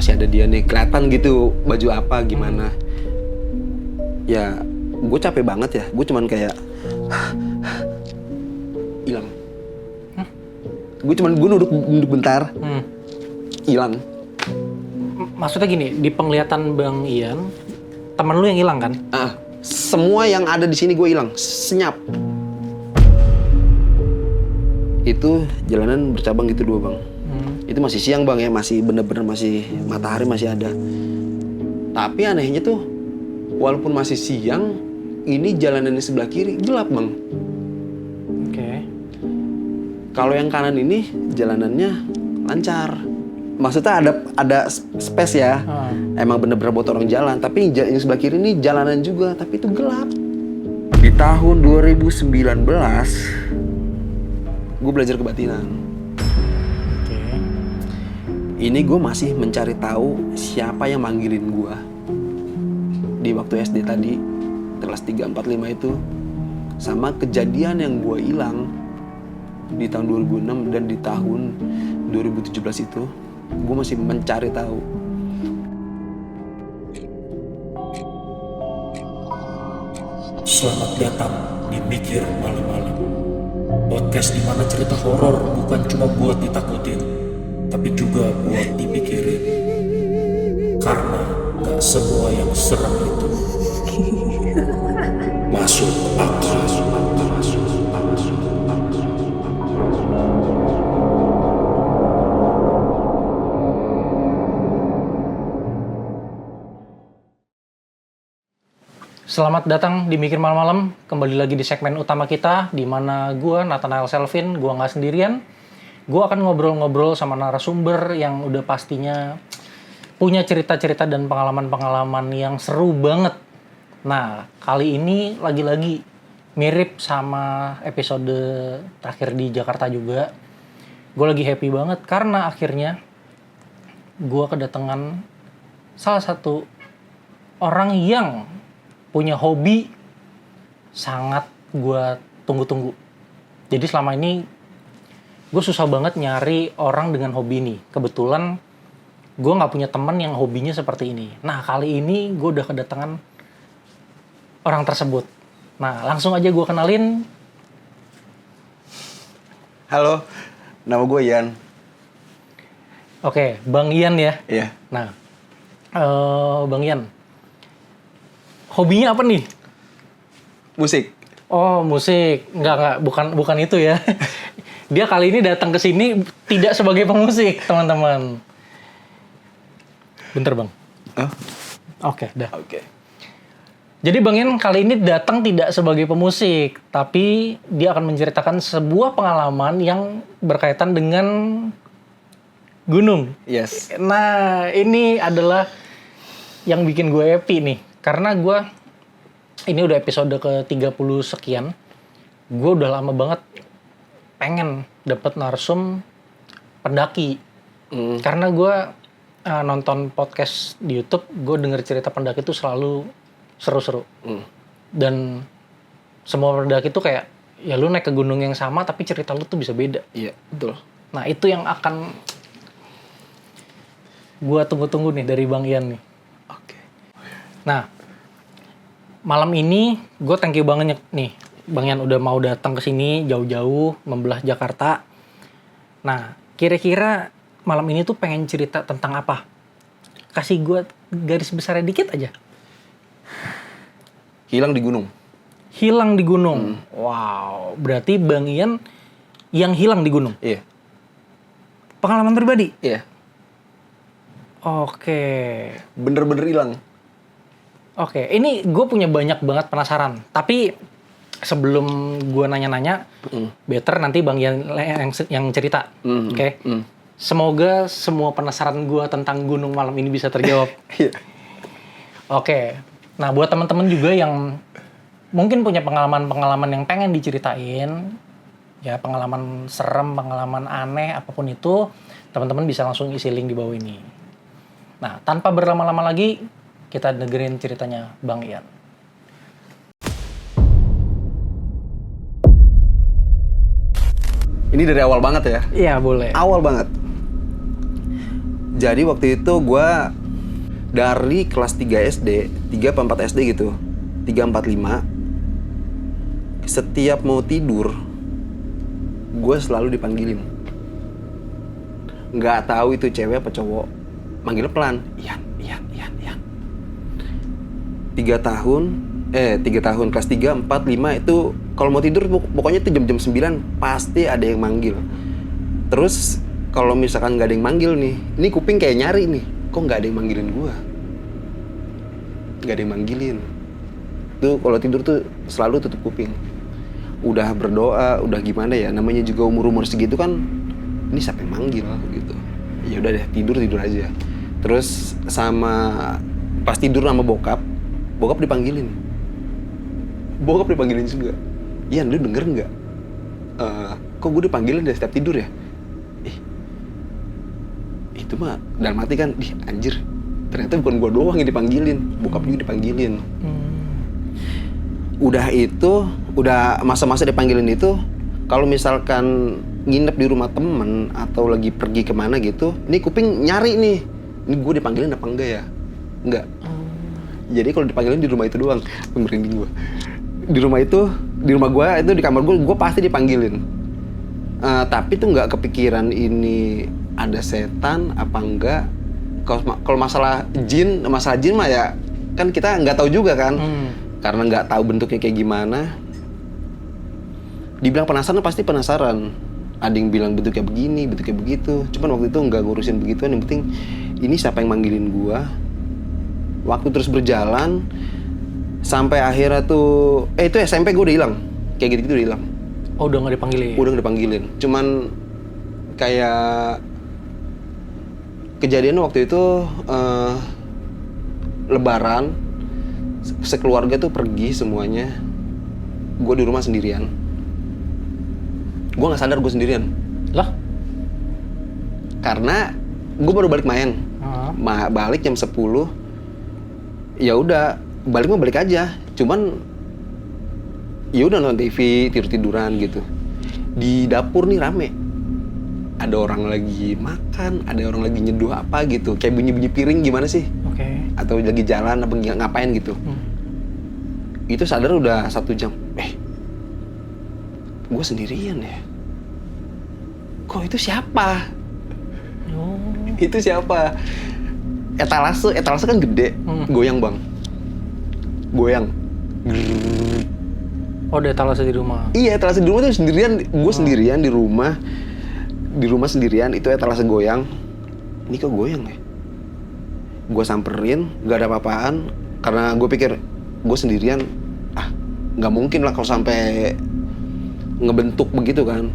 masih ada dia nih, kelihatan gitu baju apa gimana. Ya gue capek banget ya, gue cuman kayak hilang. Gue duduk bentar, hilang. Maksudnya gini, di penglihatan Bang Ian, temen lu yang hilang kan? Semua yang ada di sini gue hilang, senyap. Itu jalanan bercabang gitu dua bang. Itu masih siang bang ya, masih bener-bener masih matahari masih ada. Tapi anehnya tuh, walaupun masih siang, ini jalanan di sebelah kiri gelap bang. Oke. Kalau yang kanan ini jalanannya lancar. Maksudnya ada space ya. Emang bener-bener buat orang jalan. Tapi yang sebelah kiri ini jalanan juga, tapi itu gelap. Di tahun 2019, gue belajar kebatinan. Oke. Ini gue masih mencari tahu siapa yang manggilin gue. Di waktu SD tadi, kelas 3, 4, 5 itu. Sama kejadian yang gue hilang di tahun 2006 dan di tahun 2017 itu. Gue masih mencari tahu. Selamat datang di Mikir Malam-Malam, podcast di mana cerita horor bukan cuma buat ditakutin, tapi juga buat dipikirin. Karena gak semua yang serem itu masuk akal. Selamat datang di Mikir Malam-Malam, kembali lagi di segmen utama kita, di mana gue, Nathanael Selvin, gue nggak sendirian. Gue akan ngobrol-ngobrol sama narasumber yang udah pastinya punya cerita-cerita dan pengalaman-pengalaman yang seru banget. Nah, kali ini lagi-lagi mirip sama episode terakhir di Jakarta juga. Gue lagi happy banget karena akhirnya gue kedatangan salah satu orang yang punya hobi sangat gue tunggu-tunggu. Jadi selama ini gue susah banget nyari orang dengan hobi ini. Kebetulan gue nggak punya teman yang hobinya seperti ini. Nah kali ini gue udah kedatangan orang tersebut. Nah langsung aja gue kenalin. Halo, nama gue Ian. Oke, Bang Ian ya. Iya. Nah, Bang Ian, hobinya apa nih? Musik. Oh, musik. Enggak, bukan itu ya. Dia kali ini datang ke sini tidak sebagai pemusik, teman-teman. Bentar, Bang. Oke, dah. Oke. Jadi Bang Ian kali ini datang tidak sebagai pemusik, tapi dia akan menceritakan sebuah pengalaman yang berkaitan dengan gunung. Yes. Nah, ini adalah yang bikin gue happy nih. Karena gue, ini udah episode ke-30 sekian, gue udah lama banget pengen dapet narsum pendaki. Karena gue nonton podcast di YouTube, gue denger cerita pendaki itu selalu seru-seru. Dan semua pendaki itu kayak, ya lu naik ke gunung yang sama, tapi cerita lu tuh bisa beda. Iya, betul. Nah itu yang akan gue tunggu-tunggu nih dari Bang Ian nih. Oke. Nah, malam ini gue thank you banget nih Bang Ian udah mau datang ke sini jauh-jauh membelah Jakarta. Nah, kira-kira malam ini tuh pengen cerita tentang apa? Kasih gue garis besarnya dikit aja. Hilang di gunung. Hilang di gunung. Wow, berarti Bang Ian yang hilang di gunung. Iya. Pengalaman pribadi? Iya. Oke. Bener-bener hilang. Oke, ini gue punya banyak banget penasaran. Tapi sebelum gue nanya-nanya, better nanti Bang Ian yang cerita. Oke? Semoga semua penasaran gue tentang gunung malam ini bisa terjawab. Oke. Nah, buat teman-teman juga yang mungkin punya pengalaman-pengalaman yang pengen diceritain, ya pengalaman serem, pengalaman aneh, apapun itu, teman-teman bisa langsung isi link di bawah ini. Nah, tanpa berlama-lama lagi, kita dengerin ceritanya Bang Ian. Ini dari awal banget ya? Iya, boleh. Awal banget. Jadi waktu itu gue dari kelas 3 SD, 3 apa 4 SD gitu, 3, 4, 5, setiap mau tidur, gue selalu dipanggilin. Nggak tahu itu cewek apa cowok, manggil pelan, Ian. 3 tahun, kelas 3, 4, 5 itu kalau mau tidur pokoknya itu jam-jam 9 pasti ada yang manggil. Terus kalau misalkan nggak ada yang manggil nih, ini kuping kayak nyari nih, kok nggak ada yang manggilin gua? Nggak ada yang manggilin. Tuh kalau tidur tuh selalu tutup kuping. Udah berdoa, udah gimana ya, namanya juga umur segitu kan, ini siapa yang manggil gitu. Ya udah deh, tidur aja. Terus pas tidur sama bokap dipanggilin. Bokap dipanggilin juga. Ian, lu denger nggak? Kok gue dipanggilin dari setiap tidur ya? Itu mah dalam hati kan, anjir. Ternyata bukan gue doang yang dipanggilin, bokap juga dipanggilin. Udah masa-masa dipanggilin itu, kalau misalkan nginep di rumah temen atau lagi pergi kemana gitu, ini kuping nyari nih, ini gue dipanggilin apa enggak ya? Enggak. Jadi kalau dipanggilin di rumah itu doang, merinding gue. Di rumah gue itu di kamar gue pasti dipanggilin. Tapi tuh nggak kepikiran ini ada setan apa enggak. Kalau masalah jin mah ya kan kita nggak tahu juga kan, karena nggak tahu bentuknya kayak gimana. Dibilang penasaran pasti penasaran. Ada yang bilang bentuknya begini, bentuknya begitu. Cuman waktu itu nggak ngurusin begituan. Yang penting ini siapa yang manggilin gua. Waktu terus berjalan sampai akhirnya tuh itu SMP gue udah hilang. Kayak gitu-gitu udah hilang. Oh, udah nggak dipanggilin? Udah nggak dipanggilin. Cuman kayak kejadian waktu itu Lebaran, sekeluarga tuh pergi semuanya. Gue di rumah sendirian. Gue nggak sadar gue sendirian. Lah? Karena gue baru balik main. Balik jam 10. Ya udah, balik aja. Cuman ya udah nonton TV, tiduran gitu. Di dapur nih rame. Ada orang lagi makan, ada orang lagi nyeduh apa gitu. Kayak bunyi-bunyi piring gimana sih? Oke. Atau lagi jalan apa ngapain gitu. Itu sadar udah 1 jam. Gue sendirian ya. Kok itu siapa? Itu siapa? Etalase kan gede, goyang bang. Goyang. Oh, ada etalase di rumah? Iya, etalase di rumah tuh sendirian. Gue sendirian di rumah. Di rumah sendirian, itu etalase goyang. Ini kok goyang ya? Gue samperin, gak ada apa-apaan. Karena gue pikir, gue sendirian, gak mungkin lah kalau sampai ngebentuk begitu kan.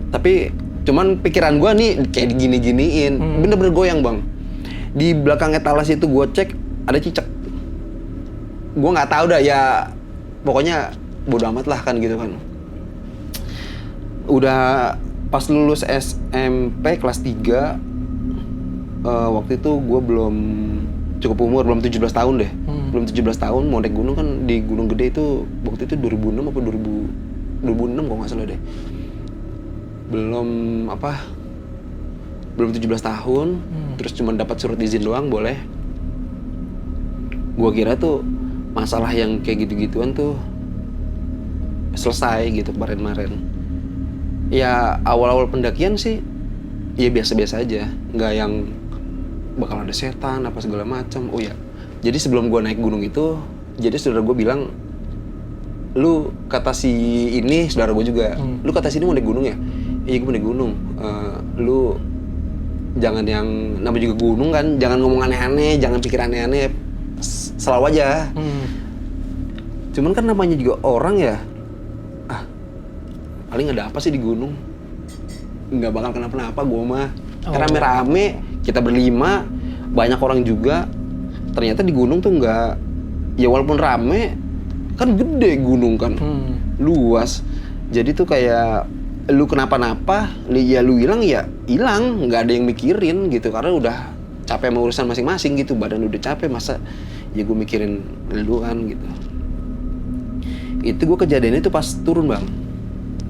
Tapi cuman pikiran gue nih kayak digini-giniin. Bener-bener goyang bang. Di belakang etalase itu gue cek, ada cicak. Gue gak tahu dah ya, pokoknya bodo amat lah kan gitu kan. Udah pas lulus SMP kelas 3, waktu itu gue belum cukup umur, belum 17 tahun deh. Belum 17 tahun, mau naik gunung kan di Gunung Gede itu, waktu itu 2006 apa 2006 kalau nggak salah deh. Belum 17 tahun, terus cuma dapat surat izin doang boleh. Gue kira tuh masalah yang kayak gitu-gituan tuh selesai gitu kemarin-kemarin. Ya awal-awal pendakian sih ya biasa-biasa aja, nggak yang bakal ada setan apa segala macam. Oh ya, jadi sebelum gue naik gunung itu, jadi saudara gue bilang, lu kata si ini, saudara gue juga, lu kata si ini mau naik gunung ya? Iya gue mau naik gunung. Lu jangan yang namanya juga gunung kan, jangan ngomong aneh-aneh, jangan pikir aneh-aneh, selalu aja. Cuman kan namanya juga orang ya, paling ada apa sih di gunung? Nggak bakal kenapa-napa gue mah. Rame-rame, kita berlima, banyak orang juga. Ternyata di gunung tuh nggak, ya walaupun rame, kan gede gunung kan, luas. Jadi tuh kayak lu kenapa-napa, ya lu hilang ya hilang, nggak ada yang mikirin gitu. Karena udah capek sama urusan masing-masing gitu, badan udah capek, masa ya gue mikirin lu kan gitu. Itu gue kejadian itu pas turun bang.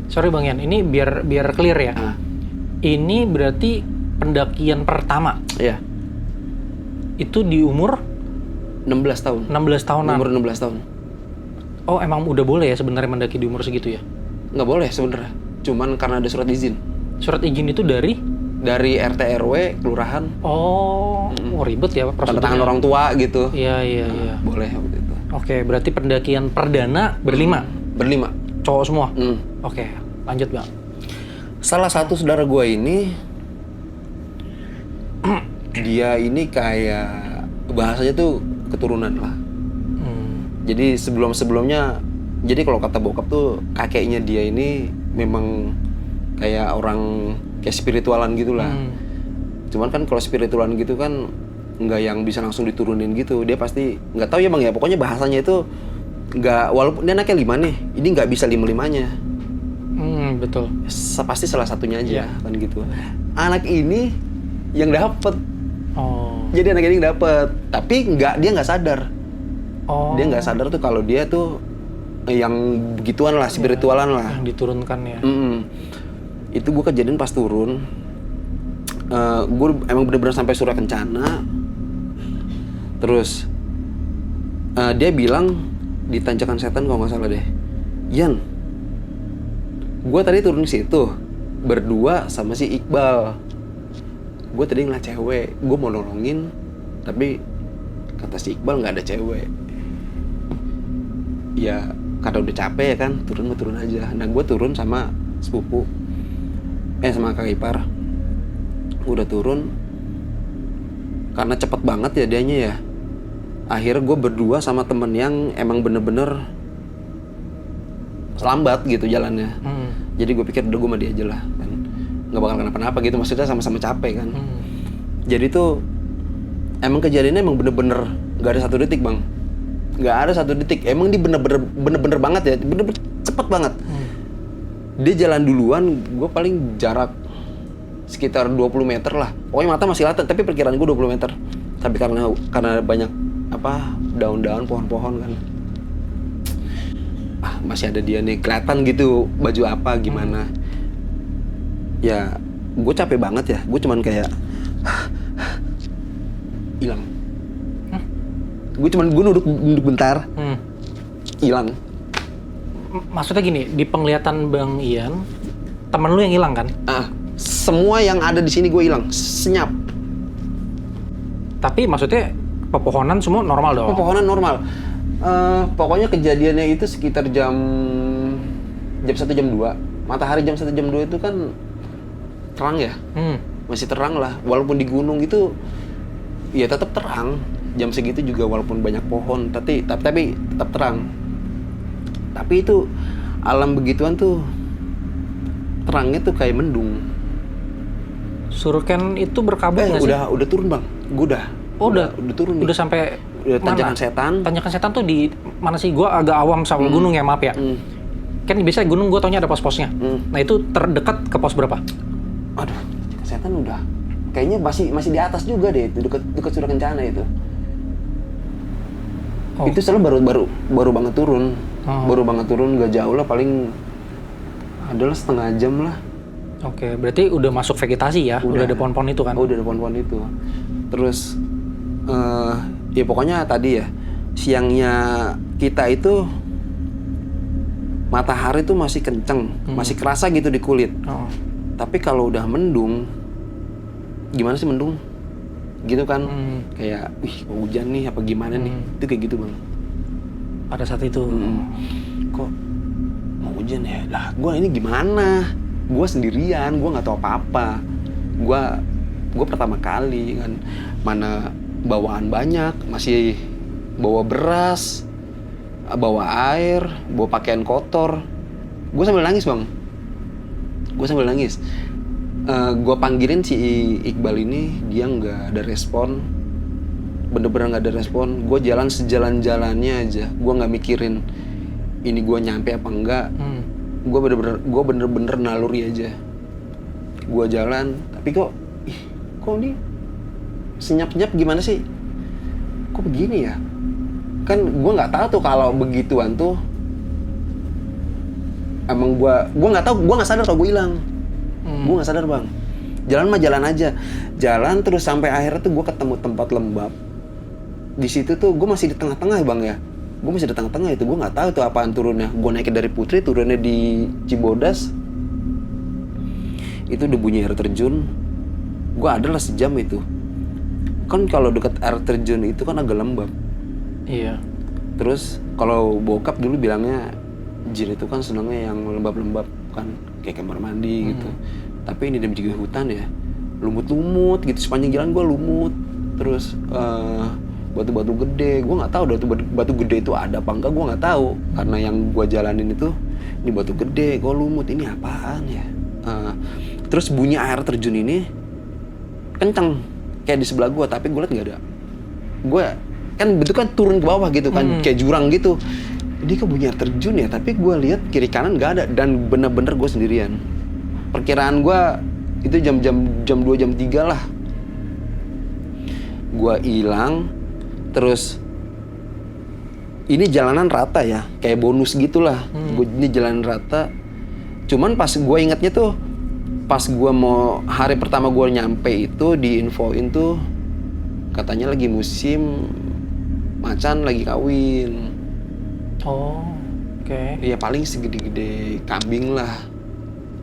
Sorry Bang Yan, ini biar clear ya. Ini berarti pendakian pertama. Iya. Itu di umur 16 tahun. 16 tahunan. Umur 16 tahun. Oh, emang udah boleh ya sebenarnya mendaki di umur segitu ya? Nggak boleh sebenarnya. Cuman karena ada surat izin. Surat izin itu dari? Dari RT RW, kelurahan. Oh, ribet ya Tanda prosedurnya. tangan orang tua gitu. Iya. Boleh waktu itu. Oke, berarti pendakian perdana berlima? Berlima. Cowok semua? Hmm. Oke, lanjut Bang. Salah satu saudara gue ini dia ini kayak bahasanya tuh keturunan lah. Jadi sebelumnya jadi kalau kata bokap tuh kakeknya dia ini memang kayak orang kayak spiritualan gitulah. Cuman kan kalau spiritualan gitu kan nggak yang bisa langsung diturunin gitu. Dia pasti nggak tahu ya Bang ya. Pokoknya bahasanya itu nggak, walaupun dia anaknya 5 nih, ini nggak bisa 5-5-nya. Betul. Pasti salah satunya aja kan gitu. Anak ini yang dapet. Oh. Jadi anak ini dapet, tapi dia nggak sadar. Oh. Dia nggak sadar tuh kalau dia tuh yang begituan lah, spiritualan lah. Yang diturunkan ya. Itu gue kejadian pas turun. Gue emang bener-bener sampai Surya Kencana. Terus dia bilang di Tanjakan Setan kalau nggak salah deh, Yan, gue tadi turun di situ berdua sama si Iqbal. Gue tadi ngeliat cewek, gue mau nolongin, tapi kata si Iqbal nggak ada cewek. Ya karena udah capek ya kan, turun aja. Nah gue turun sama sepupu, sama kakak ipar. Udah turun, karena cepet banget ya dianya ya. Akhirnya gue berdua sama temen yang emang bener-bener lambat gitu jalannya. Jadi gue pikir udah gue sama dia aja lah kan, nggak bakal kenapa-napa gitu, maksudnya sama-sama capek kan. Jadi tuh emang kejadiannya emang bener-bener nggak ada 1 detik Bang, nggak ada 1 detik. Emang dia bener-bener banget ya, bener-bener cepet banget. Dia jalan duluan, gue paling jarak sekitar 20 meter lah. Pokoknya mata masih lata, tapi perkiraan gue 20 meter. Tapi karena banyak daun-daun, pohon-pohon kan. Masih ada dia nih, kelihatan gitu baju apa gimana. Ya, gue capek banget ya. Gue cuman kayak hilang. Gue duduk bentar, hilang. Maksudnya gini, di penglihatan Bang Ian, temen lu yang hilang kan? Semua yang ada di sini gue hilang, senyap. Tapi maksudnya pepohonan semua normal dong? Pepohonan normal. Pokoknya kejadiannya itu sekitar jam 1 jam 2. Matahari jam 1 jam 2 itu kan terang ya. Masih terang lah. Walaupun di gunung itu ya tetap terang. Jam segitu juga walaupun banyak pohon, tapi tetap terang. Tapi itu alam begituan tuh terangnya tuh kayak mendung. Surken itu berkabut nggak sih? Udah turun Bang. Gue udah turun nih. Udah sampai Tanjakan mana? Setan. Tanjakan Setan tuh di mana sih? Gua agak awam sama gunung ya, maaf ya. Kan biasanya gunung gue taunya ada pos-posnya. Nah itu terdekat ke pos berapa? Aduh, Tanjakan Setan udah. Kayaknya masih di atas juga deh, itu dekat Surya Kencana itu. Itu selalu baru banget turun. Baru banget turun, gak jauh lah, paling adalah setengah jam lah. Oke, berarti udah masuk vegetasi ya? Udah ada pohon-pohon itu kan? Udah ada pohon-pohon itu. Terus ya pokoknya tadi ya, siangnya kita itu matahari tuh masih kenceng, masih kerasa gitu di kulit. Tapi kalau udah mendung, gimana sih mendung? Gitu kan, kayak, mau hujan nih, apa gimana nih? Itu kayak gitu Bang. Pada saat itu? Kok mau hujan ya? Lah, gue ini gimana? Gue sendirian, gue nggak tahu apa-apa. Gue pertama kali kan, mana bawaan banyak, masih bawa beras, bawa air, bawa pakaian kotor. Gue sambil nangis Bang. Gue panggilin si Iqbal ini, dia nggak ada respon, bener-bener nggak ada respon. Gue jalan sejalan-jalannya aja, gue nggak mikirin ini gue nyampe apa enggak. Gue bener-bener naluri aja. Gue jalan, tapi kok ini senyap-senyap gimana sih? Kok begini ya? Kan gue nggak tahu tuh kalau begituan tuh. Emang gue nggak tahu, gue nggak sadar kalau gue hilang. Gue nggak sadar Bang. Jalan mah jalan aja. Jalan terus sampai akhirnya tuh gue ketemu tempat lembab. Di situ tuh gue masih di tengah-tengah Bang ya. Gue masih di tengah-tengah itu, gue nggak tahu tuh apaan turunnya. Gue naiknya dari Putri, turunnya di Cibodas. Itu udah bunyi air terjun. Gue adalah sejam itu. Kan kalau dekat air terjun itu kan agak lembab. Iya. Terus kalau bokap dulu bilangnya jin itu kan senangnya yang lembab-lembab kan, kayak kamar mandi gitu. Tapi ini dia juga hutan ya, lumut-lumut gitu, sepanjang jalan gue lumut. Terus batu-batu gede, gue nggak tahu batu gede itu ada apa enggak, gue nggak tahu. Karena yang gue jalanin itu ini batu gede, gue lumut, ini apaan ya? Terus bunyi air terjun ini kenceng kayak di sebelah gue, tapi gue liat nggak ada. Gue kan bentuk kan turun ke bawah gitu kan, kayak jurang gitu. Ini kok bunyi air terjun ya, tapi gue lihat kiri kanan nggak ada, dan bener-bener gue sendirian. Perkiraan gue itu jam 2 jam 3 lah. Gue hilang, terus ini jalanan rata ya, kayak bonus gitulah. Ini jalanan rata. Cuman pas gue ingetnya tuh, pas gue mau hari pertama gue nyampe itu diinfoin tuh katanya lagi musim macan lagi kawin. Oh, oke. Iya paling segede-gede kambing lah,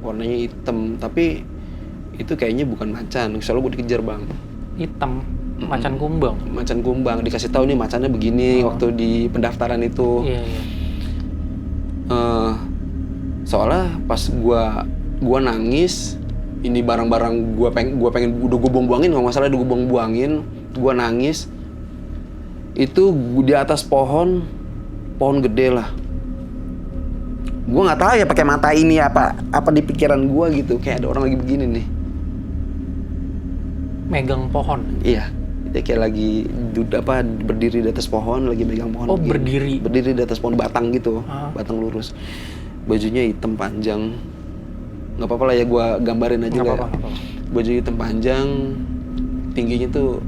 warnanya hitam, tapi itu kayaknya bukan macan. Soalnya gue dikejar Bang. Hitam, macan kumbang. Macan kumbang, dikasih tahu nih macannya begini waktu di pendaftaran itu. Iya, iya. Soalnya pas gua nangis, ini barang-barang gua pengen udah gua buang-buangin, nggak masalah, udah gua buang-buangin, gua nangis. Itu di atas pohon gede lah. Gua nggak tahu ya pakai mata ini apa di pikiran gua gitu, kayak ada orang lagi begini nih. Megang pohon. Iya, dia kayak lagi berdiri di atas pohon, lagi megang pohon. Oh, begini. Berdiri di atas pohon batang gitu, batang lurus. Bajunya hitam panjang. Nggak apa-apa lah ya, gue gambarin aja. Nggak apa-apa. Baju hitam panjang, tingginya tuh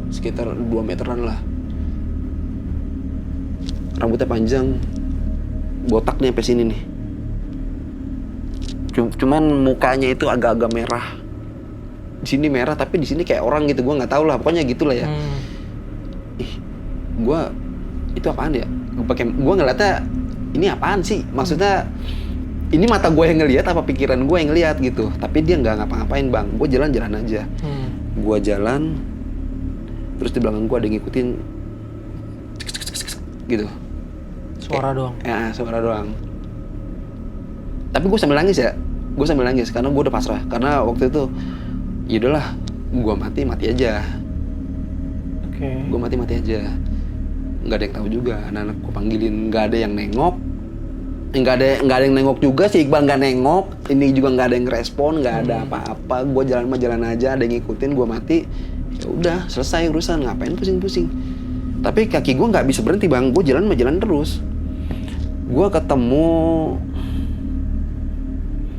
sekitar 2 meteran lah. Rambutnya panjang, botak nih sampai sini nih. Cuman mukanya itu agak-agak merah. Di sini merah, tapi di sini kayak orang gitu. Gue nggak tahu lah, pokoknya gitulah ya. Gue itu apaan ya? Gue ngeliatnya ini apaan sih? Maksudnya ini mata gue yang ngelihat apa pikiran gue yang ngelihat gitu. Tapi dia nggak ngapa-ngapain Bang. Gue jalan-jalan aja. Gue jalan, terus di belakang gue ada yang ngikutin gitu. Suara doang. Ya, suara doang. Tapi gue sambil nangis ya. Gue sambil nangis karena gue udah pasrah. Karena waktu itu ya udahlah, gue mati aja. Oke. Gue mati aja. Nggak ada yang tahu juga. Anak-anak gue panggilin, nggak ada yang nengok. Nggak ada yang nengok juga sih. Iqbal nggak nengok. Ini juga nggak ada yang respon. Nggak ada apa-apa. Gue jalan aja. Ada yang ngikutin. Gue mati. Ya udah, selesai urusan. Ngapain pusing-pusing? Tapi kaki gue nggak bisa berhenti Bang. Gue jalan terus. Gue ketemu.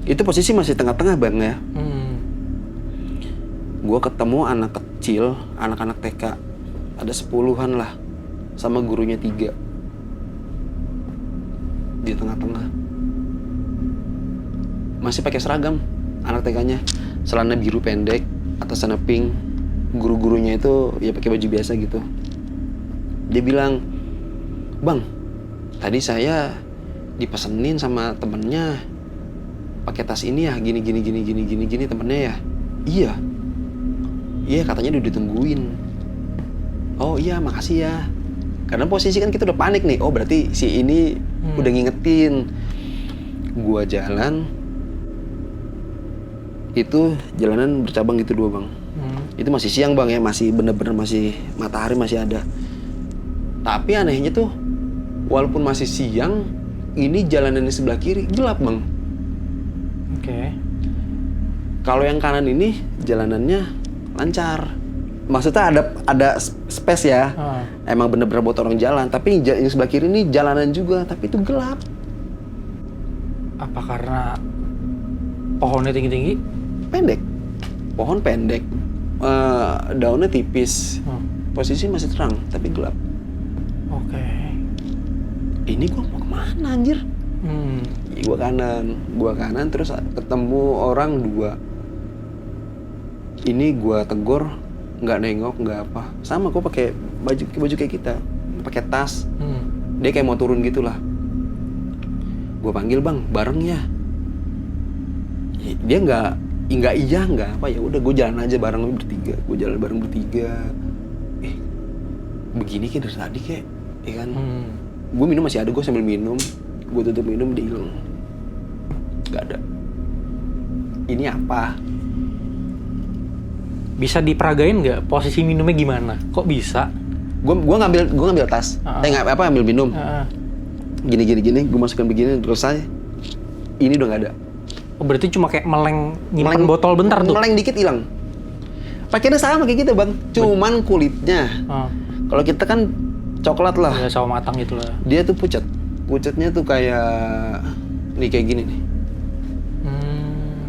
Itu posisi masih tengah-tengah Bang ya. Gue ketemu anak kecil, anak-anak TK. Ada 10-an lah. Sama gurunya 3. Di tengah-tengah. Masih pakai seragam anak TK-nya. Celana biru pendek, atasannya pink. Guru-gurunya itu ya pakai baju biasa gitu. Dia bilang, "Bang, tadi saya dipesenin sama temennya pakai tas ini ya, gini temennya ya." Iya katanya udah ditungguin. Oh iya, makasih ya. Karena posisi kan kita udah panik nih. Oh berarti si ini udah ngingetin. Gua jalan, itu jalanan bercabang gitu 2 Bang. Itu masih siang Bang ya, masih bener-bener masih matahari masih ada. Tapi anehnya tuh, walaupun masih siang, ini jalanan di sebelah kiri gelap Bang. Oke. Kalau yang kanan ini jalanannya lancar. Maksudnya ada space ya. Emang bener-bener buat orang jalan. Tapi yang sebelah kiri ini jalanan juga, tapi itu gelap. Apa karena pohonnya tinggi-tinggi? Pendek. Pohon pendek. Daunnya tipis. Posisi masih terang, tapi gelap. Oke. Ini gua mau kemana anjir? Gua kanan terus ketemu orang 2. Ini gue tegur, nggak nengok, nggak apa. Sama gue pakai baju kayak kita, pakai tas. Dia kayak mau turun gitulah. Gue panggil, bang, bareng ya. Dia nggak iya nggak apa, ya udah gue jalan aja bareng bertiga. Gue jalan bareng bertiga. Begini kan dari tadi kayak, ya kan? Gue minum masih ada, gue sambil minum. Gue tutup minum, dia hilang. Nggak ada. Ini apa? Bisa diperagain nggak posisi minumnya gimana? Kok bisa? Gue ngambil tas. Ambil minum. Gini. Gue masukin begini, selesai. Ini udah nggak ada. Oh, berarti cuma kayak nyimpan botol bentar tuh? Meleng dikit hilang. Pakainya sama kayak gitu bang. Cuman kulitnya. Kalau kita kan coklat lah. Ya sawo matang gitu lah. Dia tuh pucat. Pucatnya tuh kayak nih kayak gini nih.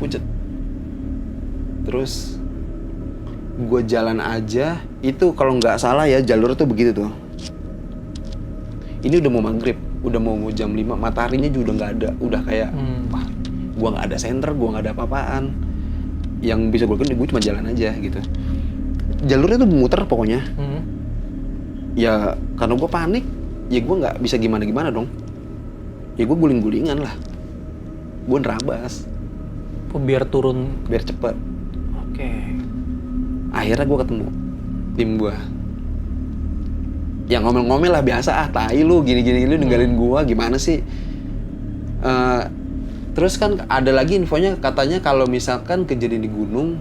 Pucat. Terus gue jalan aja, itu kalau nggak salah ya jalur tuh begitu tuh. Ini udah mau maghrib, udah mau jam 5, mataharinya juga udah nggak ada, udah kayak, wah, gue nggak ada senter, gue nggak ada apa-apaan. Yang bisa gue lakukan, gue cuma jalan aja gitu. Jalurnya tuh muter pokoknya. Ya karena gue panik, ya gue nggak bisa gimana dong. Ya gue guling-gulingan lah, gue nerabas. Biar turun, biar cepet. Oke. Akhirnya gue ketemu tim gue. Ya ngomel-ngomel lah biasa, tai lu gini lu ninggalin gue, gimana sih? Terus kan ada lagi infonya katanya kalau misalkan kejadian di gunung,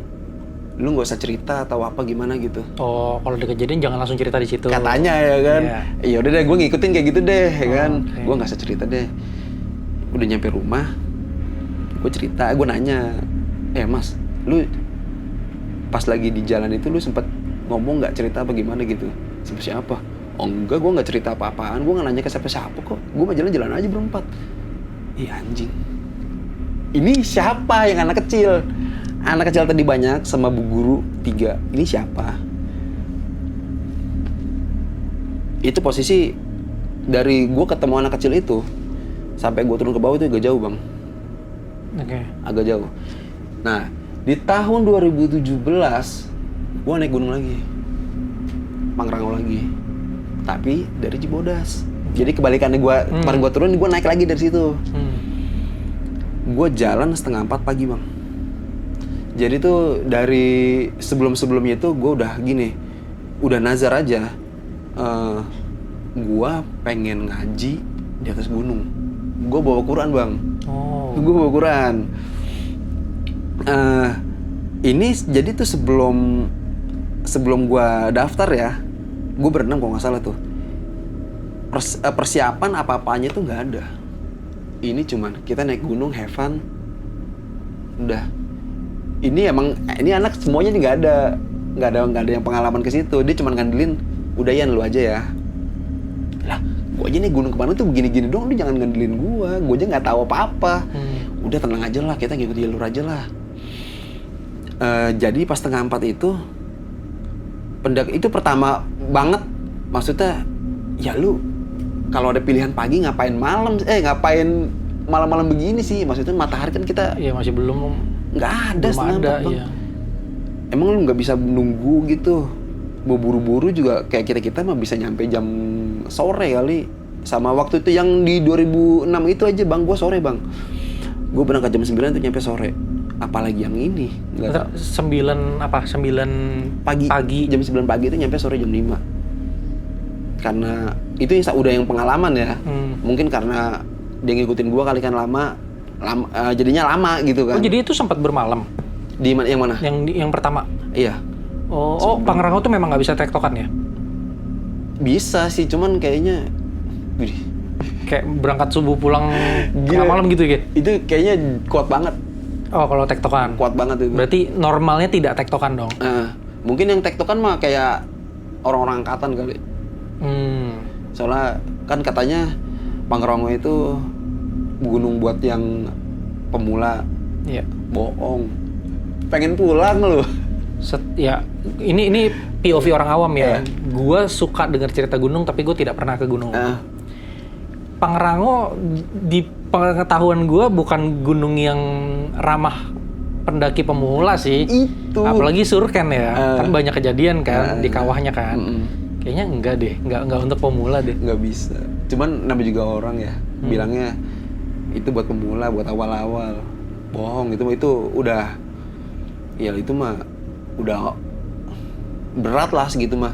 lu nggak usah cerita atau apa gimana gitu. Oh, kalau ada kejadian jangan langsung cerita di situ. Katanya ya kan. Iya udah deh, gue ngikutin kayak gitu deh, ya kan. Okay. Gue nggak usah cerita deh. Udah nyampe rumah, gue cerita, gue nanya, mas, lu pas lagi di jalan itu lu sempet ngomong nggak, cerita apa gimana gitu sama siapa? Oh enggak, gue nggak cerita apa-apaan, gue nggak nanya ke siapa kok, gue mah jalan-jalan aja berempat. Iya anjing, ini siapa? Yang anak kecil tadi banyak sama bu guru 3, ini siapa? Itu posisi dari gue ketemu anak kecil itu sampai gue turun ke bawah itu agak jauh bang. Oke. Agak jauh. Nah, di tahun 2017 gue naik gunung lagi, Pangrango lagi, tapi dari Cibodas. Jadi kebalikannya gue, kemarin gue turun, gue naik lagi dari situ. Gue jalan 3:30 pagi bang. Jadi tuh dari sebelumnya itu gue udah gini, udah nazar aja. Gue pengen ngaji di atas gunung. Gue bawa Quran bang. Gue bawa Quran. Ini jadi tuh sebelum gue daftar ya, gue berenang kalau nggak salah tuh. Persiapan apa-apanya tuh nggak ada. Ini cuman kita naik gunung, have fun, udah. Ini anak semuanya nih nggak ada yang pengalaman ke situ. Dia cuman ngandelin, udah Yan lu aja ya. Lah, gue aja nih gunung kemana tuh begini-gini dong, lu jangan ngandelin gue aja nggak tahu apa-apa. Udah tenang aja lah, kita ngikut jalur aja lah. Jadi pas 3:30 itu pertama banget, maksudnya ya lu kalau ada pilihan pagi ngapain malam-malam begini sih, maksudnya matahari kan kita masih belum ada, iya. Emang lu nggak bisa nunggu gitu, mau buru-buru juga kayak kita mah bisa nyampe jam sore kali. Sama waktu itu yang di 2006 itu aja bang, gue sore bang, gue berangkat jam 9 tuh nyampe sore. Apalagi yang ini 9 pagi jam 9 pagi itu nyampe sore jam 5. Karena itu udah yang pengalaman ya. Mungkin karena dia ngikutin gua kali kan lama jadinya lama gitu kan. Oh, jadi itu sempat bermalam. Di mana yang mana? Yang pertama. Iya. Oh, Pangrango tuh memang nggak bisa tektokan ya? Bisa sih, cuman kayaknya kayak berangkat subuh pulang tengah malam gitu ya? Itu kayaknya kuat banget. Oh, kalau tektokan. Kuat banget itu. Berarti normalnya tidak tektokan dong? Mungkin yang tektokan mah kayak orang-orang angkatan kali. Soalnya kan katanya Pangrango itu gunung buat yang pemula. Iya. Bohong. Pengen pulang lu. Ya, ini POV orang awam ya. Gua suka dengar cerita gunung, tapi gue tidak pernah ke gunung. Pangrango di pengetahuan gue bukan gunung yang ramah pendaki pemula sih. Itu. Apalagi surken ya, kan banyak kejadian kan di kawahnya kan. Kayaknya enggak deh, enggak untuk pemula deh. Nggak bisa. Cuman namanya juga orang ya, bilangnya itu buat pemula, buat awal-awal. Bohong, itu udah, ya itu mah udah berat lah segitu mah.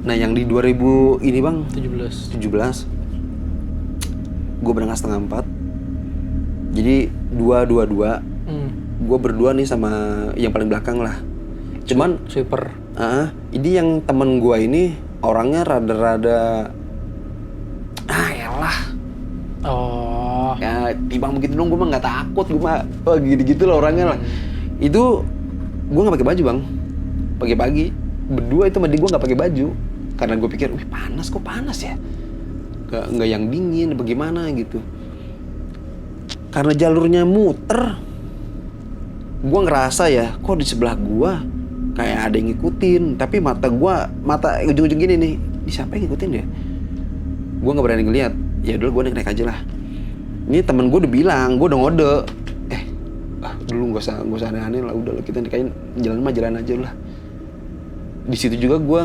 Nah yang di 2000 ini bang, 17, gue berangkat 3:30. Jadi 2. Gue berdua nih sama yang paling belakang lah. Cuman sweeper. Ini yang temen gue ini orangnya rada-rada elah. Oh. Ya timbang begitu dong, gue mah nggak takut, gue mah gitu lah orangnya lah. Itu gue nggak pakai baju bang, pagi-pagi berdua itu sama dia gue nggak pakai baju karena gue pikir, wih kok panas ya, nggak yang dingin, bagaimana gitu. Karena jalurnya muter, gue ngerasa ya, kok di sebelah gue kayak ada yang ngikutin, tapi mata ujung-ujung gini nih, ini siapa yang ngikutin ya? Gue nggak berani ngeliat, ya dulu gue naik aja lah. Ini temen gue udah bilang, gue udah ngode, dulu nggak usah aneh-aneh lah, udah kita nikahin jalan aja lah. Di situ juga gue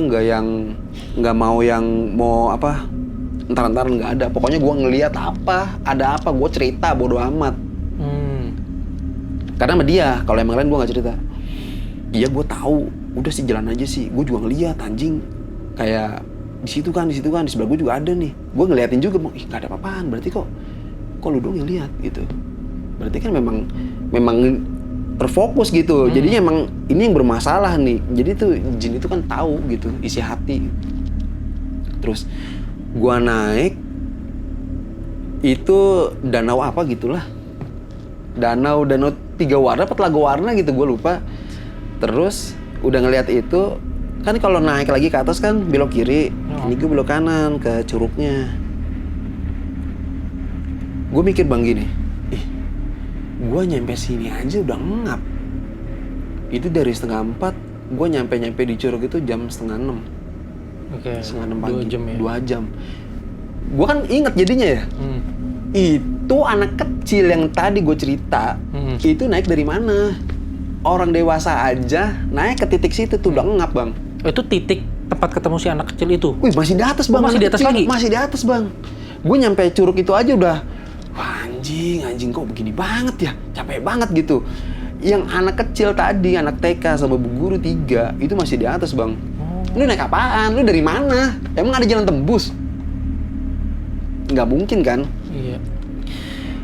nggak mau entar nggak ada. Pokoknya gue ngelihat ada apa, gue cerita bodo amat. Karena sama dia, kalau emang lain gue nggak cerita. Iya gue tahu, udah sih jalan aja sih. Gue juga ngelihat anjing, kayak di situ kan, di sebelah gue juga ada nih. Gue ngeliatin juga, nggak ada apa-apaan. Berarti kok lu dong yang lihat gitu. Berarti kan memang terfokus gitu. Jadinya emang ini yang bermasalah nih. Jadi tuh jin itu kan tahu gitu isi hati. Terus gua naik itu danau apa gitulah. Danau 3 warna apa telaga warna gitu, gua lupa. Terus udah ngeliat itu kan, kalau naik lagi ke atas kan belok kiri. Ini gua belok kanan ke curugnya. Gue mikir bang gini, gue nyampe sini aja udah ngap. Itu dari 3:30, gue nyampe di curug itu jam 5:30. Oke. 5:30 pagi. 2 jam ya. 2 jam. Gue kan inget jadinya ya. Itu anak kecil yang tadi gue cerita, itu naik dari mana? Orang dewasa aja naik ke titik situ tuh udah ngap bang. Itu titik tempat ketemu si anak kecil itu? Wih masih di atas bang. Masih di atas lagi? Masih di atas bang. Gue nyampe curug itu aja udah, wah anjing kok begini banget ya, capek banget gitu. Yang anak kecil tadi, anak TK sama bu guru 3 itu masih di atas bang. Lu naik apaan? Lu dari mana? Emang ada jalan tembus? Nggak mungkin kan? Iya.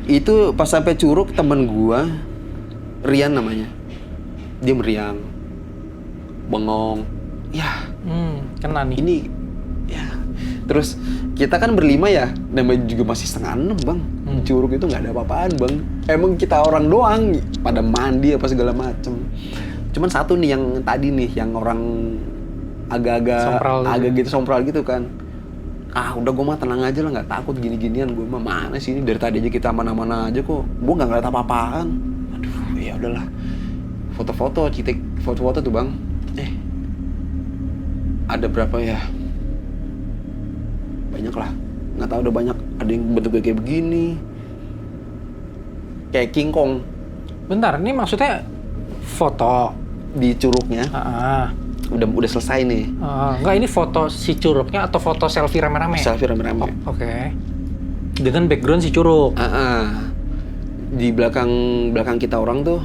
Itu pas sampai curug, temen gua Rian namanya, dia meriang, bengong. Ya, kena nih. ini ya. Terus kita kan berlima ya, namanya juga masih 5:30 bang. Curug itu nggak ada apa-apaan bang. Emang kita orang doang, pada mandi apa segala macem. Cuman satu nih yang tadi nih, yang orang agak gitu sompral gitu kan. Udah gue mah tenang aja lah, nggak takut gini-ginian. Gue mah mana sih ini, dari tadi aja kita aman-aman aja kok. Gue nggak ngeliat apa-apaan. Aduh, ya udahlah. Foto-foto tuh bang. Ada berapa ya? Banyak lah, nggak tahu udah banyak. Ada yang bentuknya kayak begini, kayak King Kong. Bentar, ini maksudnya foto Di curugnya. Udah selesai nih. Enggak, ini foto si curugnya atau foto selfie rame-rame? Selfie rame-rame. Oke. Dengan background si curug. Di belakang kita orang tuh,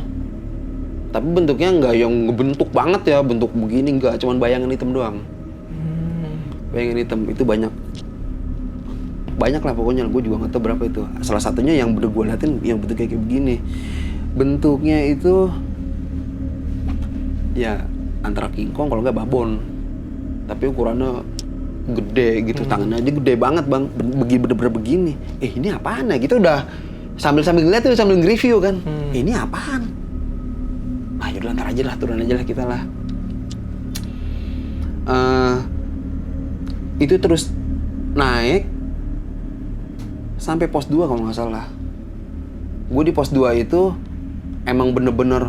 tapi bentuknya nggak yang ngebentuk banget ya, bentuk begini nggak, cuman bayangan hitam doang. Bayangan hitam itu banyak lah pokoknya, gue juga nggak tahu berapa itu. Salah satunya yang udah gue liatin yang bentuknya kayak begini. Bentuknya itu ya antara King Kong kalau nggak babon, tapi ukurannya gede gitu. Tangannya aja gede banget bang, bener-bener begini. Ini apaan ya? Gitu udah sambil ngeliat tuh, sambil nge-review kan. Ini apaan? Yaudah ntar aja lah, turun aja lah kita lah. Itu terus naik sampai pos 2 kalau nggak salah. Gue di pos 2 itu emang bener-bener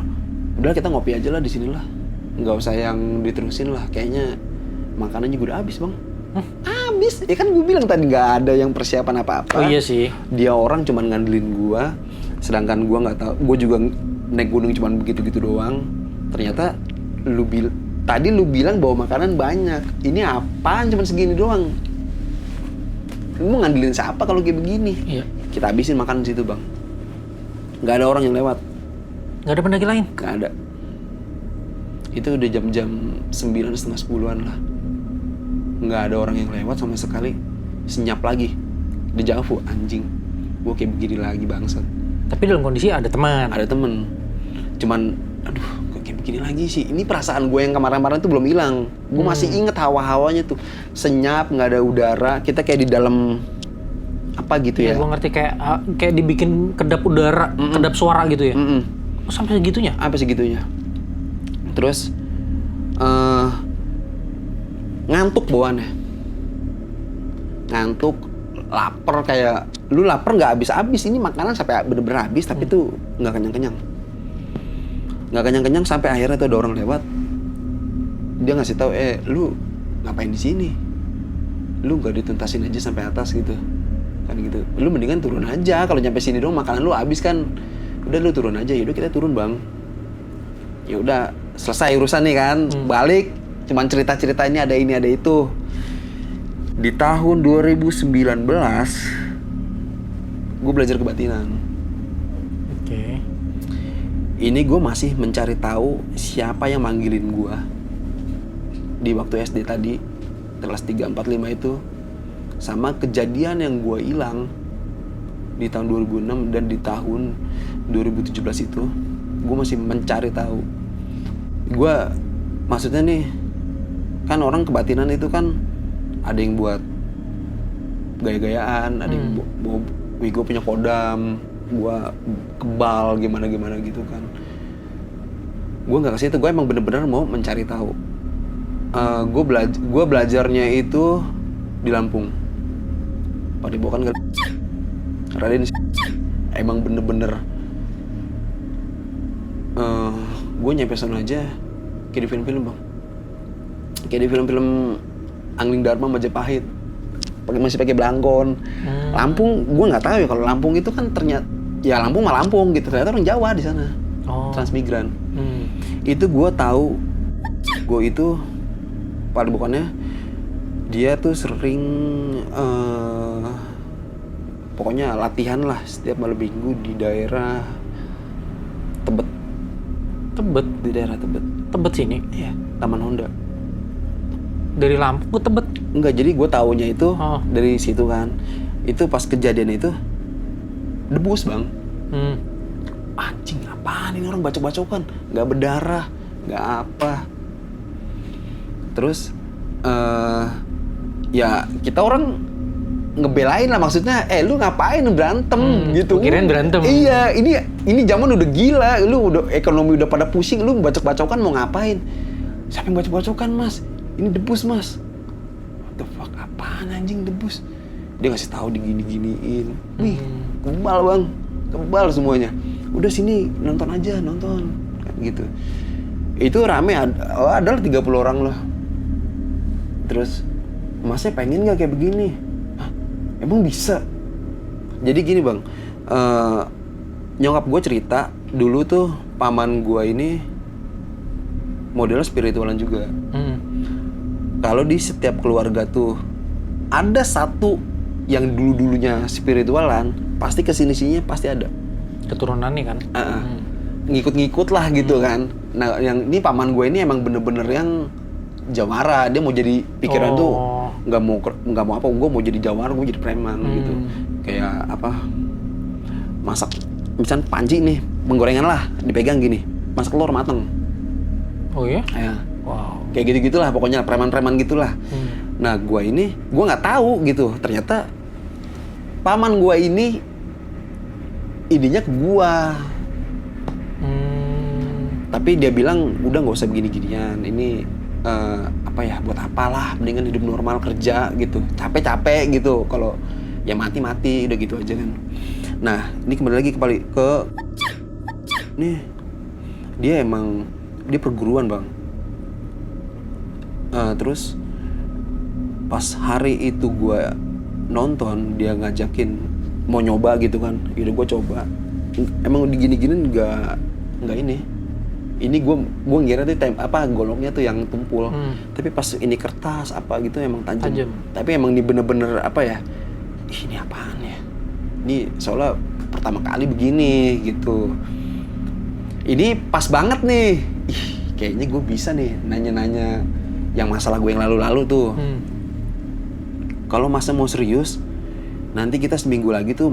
udah kita ngopi aja lah di sini lah, nggak usah yang diterusin lah. Kayaknya makanannya juga udah habis bang. Habis ya kan, gue bilang tadi nggak ada yang persiapan apa-apa. Oh iya sih. Dia orang cuman ngandelin gue, sedangkan gue nggak tahu. Gue juga naik gunung cuma begitu-gitu doang. Ternyata tadi lu bilang bawa makanan banyak. Ini apaan cuma segini doang? Lu mau ngandelin siapa kalau kayak begini? Iya. Kita habisin makan di situ, Bang. Nggak ada orang yang lewat. Nggak ada pendaki lain? Nggak ada. Itu udah jam-jam 9 setengah 10-an lah. Nggak ada orang yang lewat sama sekali. Senyap lagi. Dejavu, anjing. Gue kayak begini lagi, bangsat. Tapi dalam kondisi ada teman. Ada temen. Cuman, aduh, kok kayak begini lagi sih. Ini perasaan gue yang kemarin-kemarin tuh belum hilang. Gue masih inget hawa-hawanya tuh. Senyap, nggak ada udara. Kita kayak di dalam apa gitu ya. Gue ngerti kayak dibikin kedap udara, kedap suara gitu ya. Oh, sampai segitunya? Apa segitunya. Terus ngantuk bawaannya. Ngantuk, lapar kayak lu lapar nggak habis-habis. Ini makanan sampai bener-bener habis tapi tuh nggak kenyang-kenyang. Nggak kenyang-kenyang sampai akhirnya tuh ada orang lewat. Dia ngasih tahu, lu ngapain di sini? Lu nggak dituntasin aja sampai atas gitu. Kan gitu. Lu mendingan turun aja. Kalau nyampe sini dong makanan lu habis kan. Udah lu turun aja. Yaudah kita turun, Bang. Ya udah selesai urusan nih kan. Balik. Cuman cerita-cerita ini ada itu. Di tahun 2019 gue belajar kebatinan. Oke. Ini gue masih mencari tahu siapa yang manggilin gue di waktu SD tadi kelas 3, 4, 5 itu, sama kejadian yang gue hilang di tahun 2006 dan di tahun 2017 itu. Gue masih mencari tahu. Gue maksudnya nih, kan orang kebatinan itu kan ada yang buat gaya-gayaan, ada yang gue punya kodam, gue kebal gimana gitu kan. Gue nggak ke situ, gue emang bener-bener mau mencari tahu. Gue belajarnya itu di Lampung. Padepokan Raden. Emang bener-bener gue nyampe sana aja kayak di film-film, Bang. Kayak di film-film Angling Dharma Majapahit. Masih pakai belangkon. Lampung, gue nggak tahu ya kalau Lampung itu kan ternyata ya Lampung mah Lampung gitu. Ternyata orang Jawa di sana. Transmigran. Itu gue tahu. Gue itu padepokannya dia tuh sering pokoknya latihan lah setiap malam minggu di daerah Tebet. Di daerah Tebet. Tebet sini? Iya, Taman Honda. Dari Lampung ke Tebet? Enggak, jadi gue taunya itu dari situ kan. Itu pas kejadian itu debus, Bang. Anjing, apaan ini orang bacok-bacokan? Nggak berdarah, nggak apa. Terus ya kita orang ngebelain lah, maksudnya lu ngapain berantem gitu. Kirain berantem. Iya, ini zaman udah gila, lu udah ekonomi udah pada pusing, lu bacok-bacokan mau ngapain? Siapa yang bacok-bacokan, Mas? Ini debus, Mas. What the fuck, apaan anjing debus? Dia ngasih tahu digini-giniin. Wih, kebal, Bang. Kebal semuanya. Udah sini nonton aja, nonton. Kan gitu. Itu rame, ada 30 orang lah. Terus, Masnya pengen gak kayak begini? Hah, emang bisa? Jadi gini, Bang. Nyokap gue cerita, dulu tuh paman gue ini modelnya spiritualan juga. Kalau di setiap keluarga tuh ada satu yang dulu-dulunya spiritualan, pasti kesini-sininya pasti ada. Keturunan nih kan? Ngikut-ngikut lah gitu kan. Nah, yang ini paman gue ini emang bener-bener yang jawara. Dia mau jadi pikiran tuh nggak mau apa, gue mau jadi jawara, gue jadi preman gitu. Kayak apa? Masak, misalnya panci nih, penggorengan lah, dipegang gini, masak telur mateng. Oh iya? Ya. Wow. Kayak gitu-gitulah, pokoknya preman-preman gitulah. Nah, gue nggak tahu gitu. Ternyata paman gue ini idenya ke gue. Tapi dia bilang udah nggak usah begini-ginian. Ini apa ya, buat apalah, mendingan hidup normal, kerja gitu. Capek-capek gitu. Kalau ya mati-mati udah gitu aja kan. Nah, ini kembali lagi ke nih. Dia perguruan, Bang. Terus pas hari itu gue nonton, dia ngajakin mau nyoba gitu kan. Yaudah gue coba. Emang digini-giniin nggak nggak ini gue ngira tuh goloknya tuh yang tumpul, tapi pas ini kertas apa gitu emang tajam. Tapi emang ini bener-bener apa ya, ini apaan ya, ini soalnya pertama kali begini gitu. Ini pas banget nih, kayaknya gue bisa nih nanya-nanya yang masalah gue yang lalu-lalu tuh. Kalau masa mau serius, nanti kita seminggu lagi tuh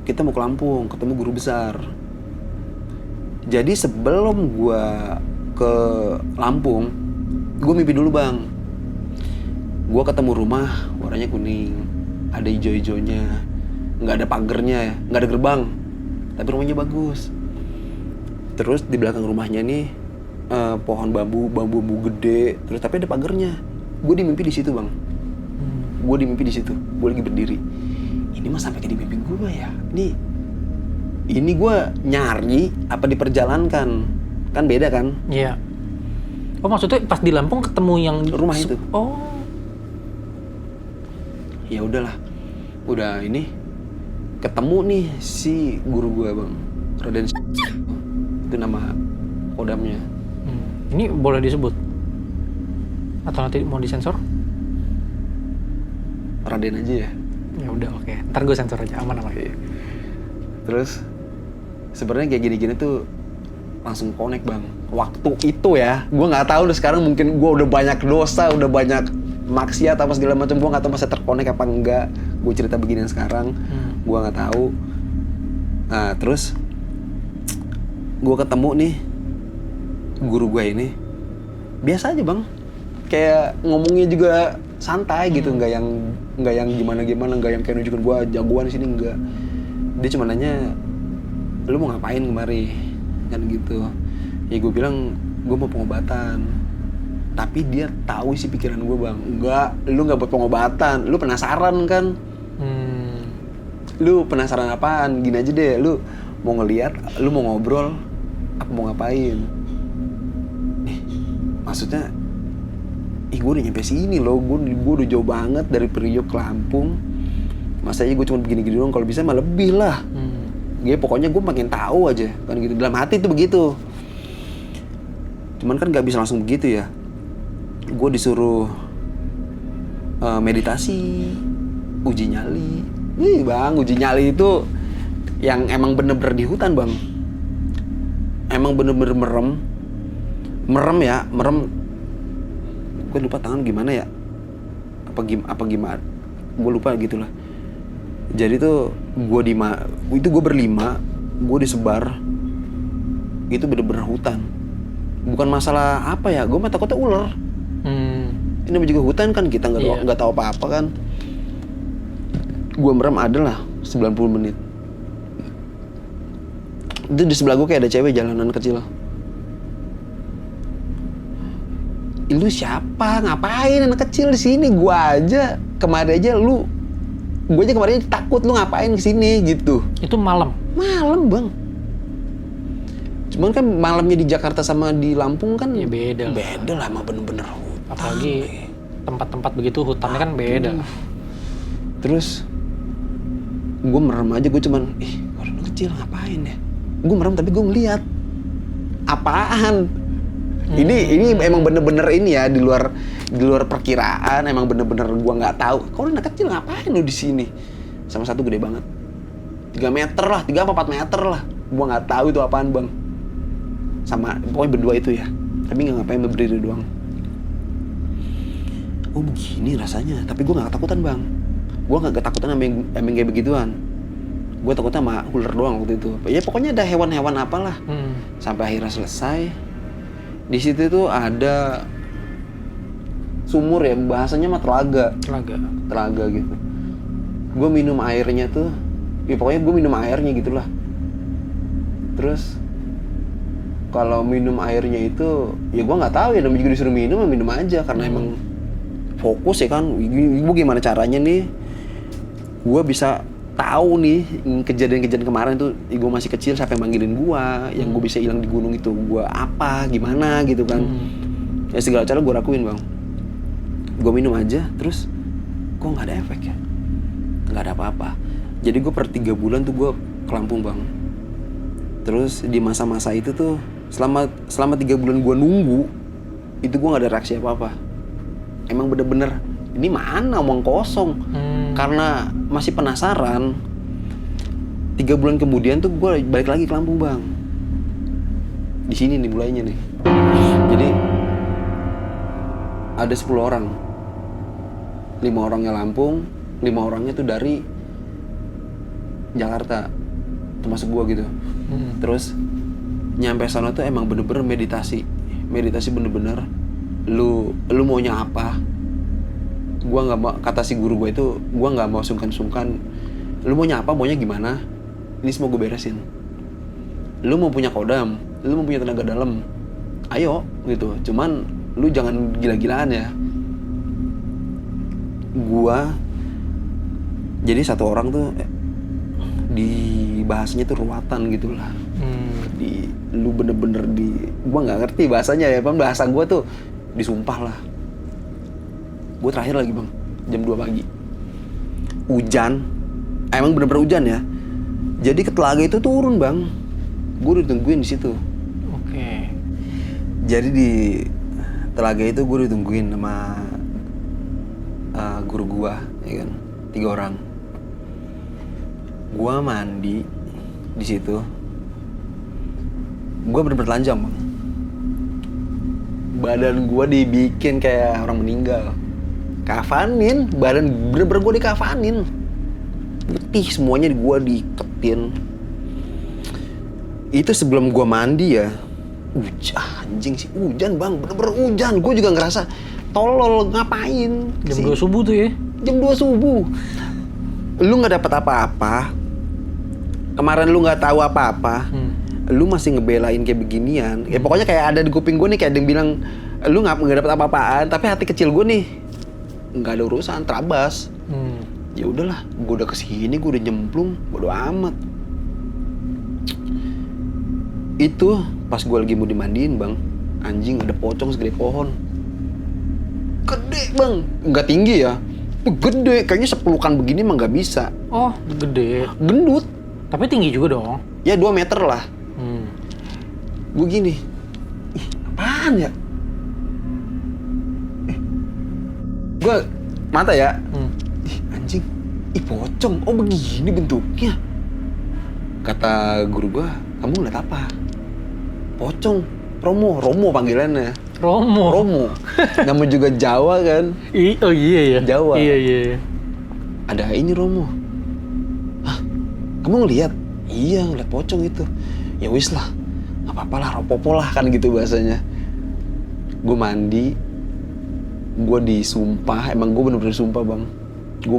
kita mau ke Lampung ketemu guru besar. Jadi sebelum gue ke Lampung, gue mimpi dulu bang. Gue ketemu rumah warnanya kuning, ada hijau-hijaunya, nggak ada pagernya, nggak ada gerbang, tapi rumahnya bagus. Terus di belakang rumahnya nih pohon bambu gede, terus tapi ada pagernya. Gue dimimpi di situ bang. Gue dimimpi di situ, gue lagi berdiri. Ini mah sampai kayak di mimpi gue ya. Ini gue nyari apa diperjalankan, kan beda kan? Iya. Oh maksudnya pas di Lampung ketemu yang rumah itu? Oh. Ya udahlah, udah ini ketemu nih si guru gue bang, Raden. Itu nama kodamnya. Ini boleh disebut? Atau nanti mau disensor? Raden aja ya. Ya udah oke. Ntar gue sensor aja, aman. Terus sebenarnya kayak gini-gini tuh langsung connect bang. Waktu itu ya, gue nggak tahu deh sekarang mungkin gue udah banyak dosa, udah banyak maksiat apa segala macam, gue nggak tahu masih terkonek apa enggak. Gue cerita beginian sekarang, gue nggak tahu. Nah terus gue ketemu nih guru gue ini, biasa aja bang, kayak ngomongnya juga santai gitu, nggak yang gimana, nggak yang kayak nunjukin gue jagoan di sini, enggak. Dia cuma nanya, lu mau ngapain kemari, kan gitu. Ya gue bilang gue mau pengobatan. Tapi dia tahu isi pikiran gue bang, enggak, lu nggak buat pengobatan, lu penasaran kan? Lu penasaran apaan? Gini aja deh, lu mau ngeliat, lu mau ngobrol, apa mau ngapain? Maksudnya, gue udah nyampe sini loh, gue udah jauh banget dari Priok ke Lampung. Masa aja gue cuma begini-gini doang, kalau bisa mah lebih lah. Ya pokoknya gue makin tahu aja, kan gitu. Dalam hati tuh begitu. Cuman kan nggak bisa langsung begitu ya. Gue disuruh meditasi, uji nyali. Bang, uji nyali itu yang emang bener-bener di hutan bang. Emang bener-bener merem ya. Gue lupa tangan gimana ya. Apa gimana? Gue lupa gitulah. Jadi tuh gue berlima, gue disebar. Itu bener-bener hutan. Bukan masalah apa ya, gue mah takutnya ular. Ini juga hutan kan, kita nggak tahu apa-apa kan. Gue merem adalah 90 menit. Itu di sebelah gue kayak ada cewek jalanan kecil. Lu siapa? Ngapain anak kecil di sini? Gue aja kemarin takut, lu ngapain kesini gitu. Itu malam bang. Cuman kan malamnya di Jakarta sama di Lampung kan ya beda lah, mah bener-bener hutan. Apalagi tempat-tempat begitu hutannya kan beda. Terus gue merem aja, gue cuman orang kecil ngapain ya? Gue merem tapi gue ngeliat apaan. Ini emang bener-bener ini ya, di luar perkiraan, emang bener-bener gue nggak tahu. Kalau anak kecil ngapain lu di sini? Sama satu gede banget, 3 meter lah, 3-4 meter lah. Gue nggak tahu itu apaan bang. Sama pokoknya berdua itu ya, tapi nggak ngapain, berdiri doang. Oh begini rasanya, tapi gue nggak ketakutan bang. Gue nggak ketakutan sama yang kayak begituan. Gue takutnya sama ular doang waktu itu. Ya pokoknya ada hewan-hewan apalah. Sampai akhirnya selesai. Di situ tuh ada sumur ya, bahasanya mah telaga gitu. Gue minum airnya tuh, ya pokoknya gue minum airnya gitulah. Terus kalau minum airnya itu, ya gue nggak tahu ya, namanya juga disuruh minum aja karena emang fokus ya kan. Gue gimana caranya nih, gue bisa tahu nih kejadian-kejadian kemarin tuh, gue masih kecil siapa yang manggilin gue, yang gue bisa hilang di gunung itu gue apa, gimana gitu kan. Ya segala cara gue lakuin bang. Gue minum aja, terus kok nggak ada efek ya, nggak ada apa-apa. Jadi gue per 3 bulan tuh gue ke Lampung bang. Terus di masa-masa itu tuh selama 3 bulan gue nunggu itu gue nggak ada reaksi apa-apa. Emang bener-bener ini mana omong kosong. Karena masih penasaran. 3 bulan kemudian tuh gue balik lagi ke Lampung bang. Di sini nih mulainya nih. Jadi ada 10 orang. 5 orangnya Lampung, 5 orangnya tuh dari Jakarta, termasuk gue gitu. Terus nyampe sana tuh emang bener-bener meditasi bener-bener lu maunya apa. Gua nggak mau, kata si guru gue itu, gua nggak mau sungkan-sungkan. Lu maunya apa, maunya gimana, ini semua gue beresin. Lu mau punya kodam, lu mau punya tenaga dalam, ayo gitu. Cuman lu jangan gila-gilaan ya. Gua jadi satu orang tuh di bahasanya tuh ruatan gitulah. Lu bener-bener gua nggak ngerti bahasanya ya, bang. Bahasa gua tuh disumpah lah. Gua terakhir lagi bang, jam 2 pagi. Hujan, emang bener-bener hujan ya. Jadi ke telaga itu turun bang. Gua udah ditungguin di situ. Oke. Jadi di telaga itu gua udah ditungguin sama guru gua, ya kan, 3 orang. Gua mandi di situ. Gua bener-bener telanjang bang. Badan gua dibikin kayak orang meninggal. Kafanin, badan bener-bener gua dikafanin. Putih semuanya gua diketin. Itu sebelum gua mandi ya. Anjing sih hujan bang, bener-bener hujan. Gua juga ngerasa tolol ngapain. Jam 2 subuh tuh ya? Jam 2 subuh. Lu nggak dapat apa-apa. Kemarin lu nggak tahu apa-apa. Lu masih ngebelain kayak beginian. Ya pokoknya kayak ada di kuping gue nih kayak ada yang bilang lu nggak dapat apa-apaan, tapi hati kecil gue nih nggak ada urusan, terabas. Ya udahlah, gue udah kesini, gue udah nyemplung, bodo amat. Itu pas gue lagi mau dimandiin bang, anjing ada pocong segede pohon. Gede bang, nggak tinggi ya, gede, kayaknya sepelukan begini mah nggak bisa. Oh, gede. Gendut. Tapi tinggi juga dong. Ya 2 meter lah. Gue gini, ih apaan ya? Gue mata ya, ih anjing, ih pocong, oh begini bentuknya. Kata guru gue, kamu ngeliat apa? Pocong, Romo panggilannya. Romo. Nama juga Jawa kan? Oh iya ya. Jawa. Iya. Ada ini Romo. Hah? Kamu ngeliat? Iya ngeliat pocong itu. Ya wis lah, nggak apa-apa lah, ropopo lah kan gitu bahasanya. Gue mandi, gue disumpah, emang gue bener-bener sumpah bang. Gue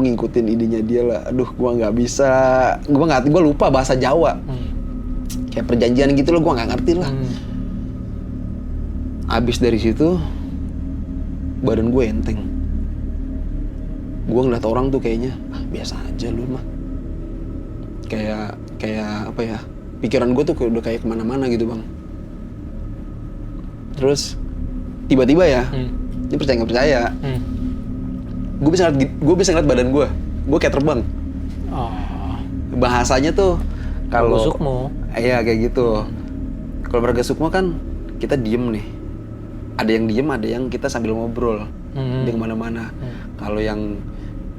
ngikutin idenya dia lah. Aduh, gue nggak bisa, gue lupa bahasa Jawa. Kayak perjanjian gitu loh, gue nggak ngerti lah. Abis dari situ, badan gue enteng. Gue ngeliat orang tuh kayaknya, biasa aja lu mah. Kayak apa ya? Pikiran gue tuh udah kayak kemana-mana gitu bang. Terus tiba-tiba ya, ini percaya nggak percaya, gue bisa ngeliat badan gue kayak terbang. Bahasanya tuh kalau Sukmo. Iya kayak gitu. Kalau Marga Sukmo kan kita diem nih. Ada yang diem, ada yang kita sambil ngobrol. Dia kemana-mana.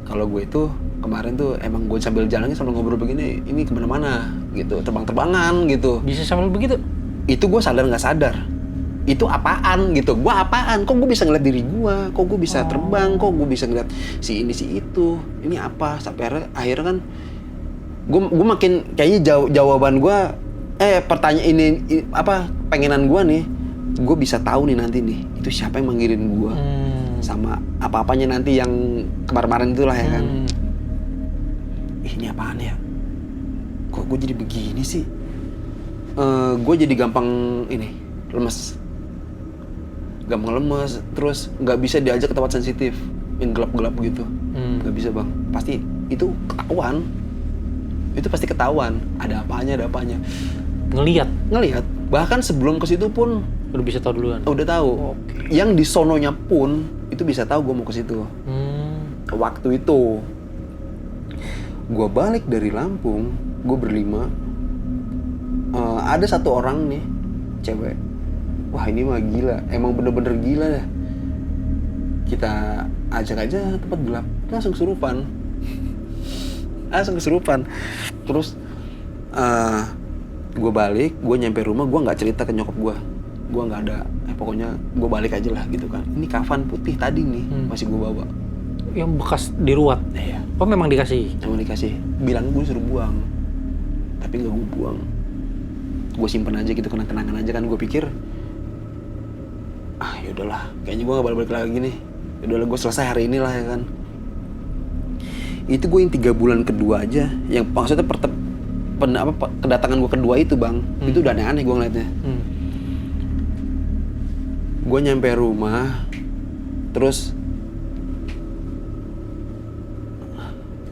Kalau gue itu kemarin tuh emang gue sambil jalannya sambil ngobrol begini, ini kemana-mana gitu, terbang-terbangan gitu. Bisa sambil begitu? Itu gue sadar nggak sadar. Itu apaan gitu? Gue apaan? Kok gue bisa ngeliat diri gue? Kok gue bisa terbang? Kok gue bisa ngeliat si ini si itu? Ini apa? Sampai akhirnya kan gue makin kayaknya jawaban gue pertanyaan ini apa pengenan gue nih, gue bisa tahu nih nanti nih itu siapa yang manggilin gue sama apa-apanya nanti yang kemarin-kemarin itulah ya kan. Ini apaan ya? Kok gue jadi begini sih? Gue jadi gampang lemes, terus nggak bisa diajak ke tempat sensitif yang gelap-gelap gitu, nggak bisa bang. Pasti itu ketahuan. Itu pasti ketahuan, ada apanya. Ngelihat. Bahkan sebelum ke situ pun udah bisa tahu duluan. Udah tahu. Okay. Yang di sononya pun itu bisa tahu gue mau ke situ. Waktu itu gue balik dari Lampung, gue berlima. Ada satu orang nih cewek, wah ini mah gila, emang bener-bener gila ya. Kita ajak aja tempat gelap, langsung kesurupan. Terus gue balik, gue nyampe rumah, gue nggak cerita ke nyokap gue nggak ada, pokoknya gue balik aja lah gitu kan. Ini kafan putih tadi nih masih gue bawa, Yang bekas diruat. iya. Oh memang dikasih. Emang dikasih, bilang gue suruh buang, tapi nggak gue buang, gue simpen aja gitu, kenang-kenangan aja kan. Gue pikir yaudahlah, kayaknya gue nggak balik lagi nih, yaudahlah gue selesai hari ini lah ya kan. Itu gue yang 3 bulan kedua aja, yang maksudnya kedatangan gue kedua itu bang, itu udah aneh-aneh gue ngeliatnya. Gue nyampe rumah, terus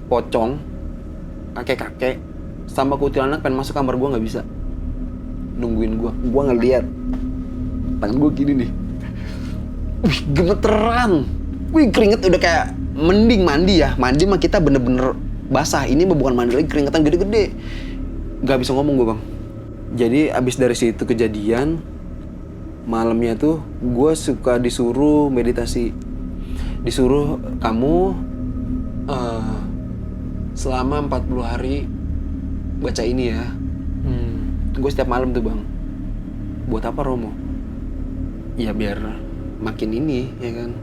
pocong, kakek-kakek sama kuntilanak pengen masuk kamar gue, nggak bisa, nungguin gue ngeliat tangan gue gini nih, wih gemeteran, wih keringet udah kayak mending mandi mah kita bener-bener basah, ini mah bukan mandi lagi, keringetan gede-gede, nggak bisa ngomong gue bang. Jadi abis dari situ kejadian, malamnya tuh gue suka disuruh meditasi, disuruh kamu selama 40 hari baca ini ya. Gue setiap malam tuh bang. Buat apa Romo? Ya biar makin ini ya kan.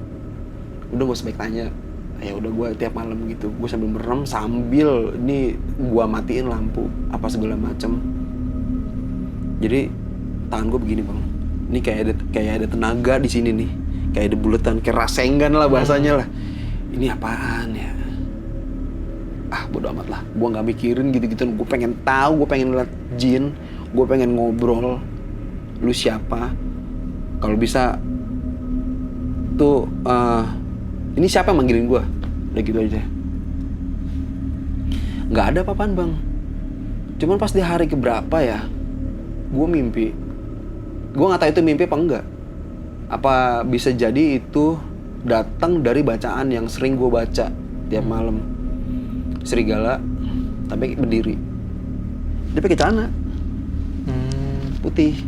Udah gak usah baik tanya. Ya udah gue tiap malam gitu. Gue sambil merem sambil ini gue matiin lampu apa segala macem. Jadi tangan gue begini bang. Ini kayak ada tenaga di sini nih. Kayak ada buletan, kayak rasengan lah bahasanya lah. Ini apaan ya? Bodo amat lah, gue nggak mikirin gitu-gitu. Gue pengen tahu, gue pengen lihat jin, gue pengen ngobrol. Lu siapa? Kalau bisa tuh, ini siapa yang manggilin gue? Udah gitu aja. Nggak ada apa-apaan bang. Cuman pas di hari keberapa ya, gue mimpi. Gue nggak tahu itu mimpi apa enggak. Apa bisa jadi itu datang dari bacaan yang sering gue baca tiap malam. Serigala, tapi berdiri. Dia pakai celana putih.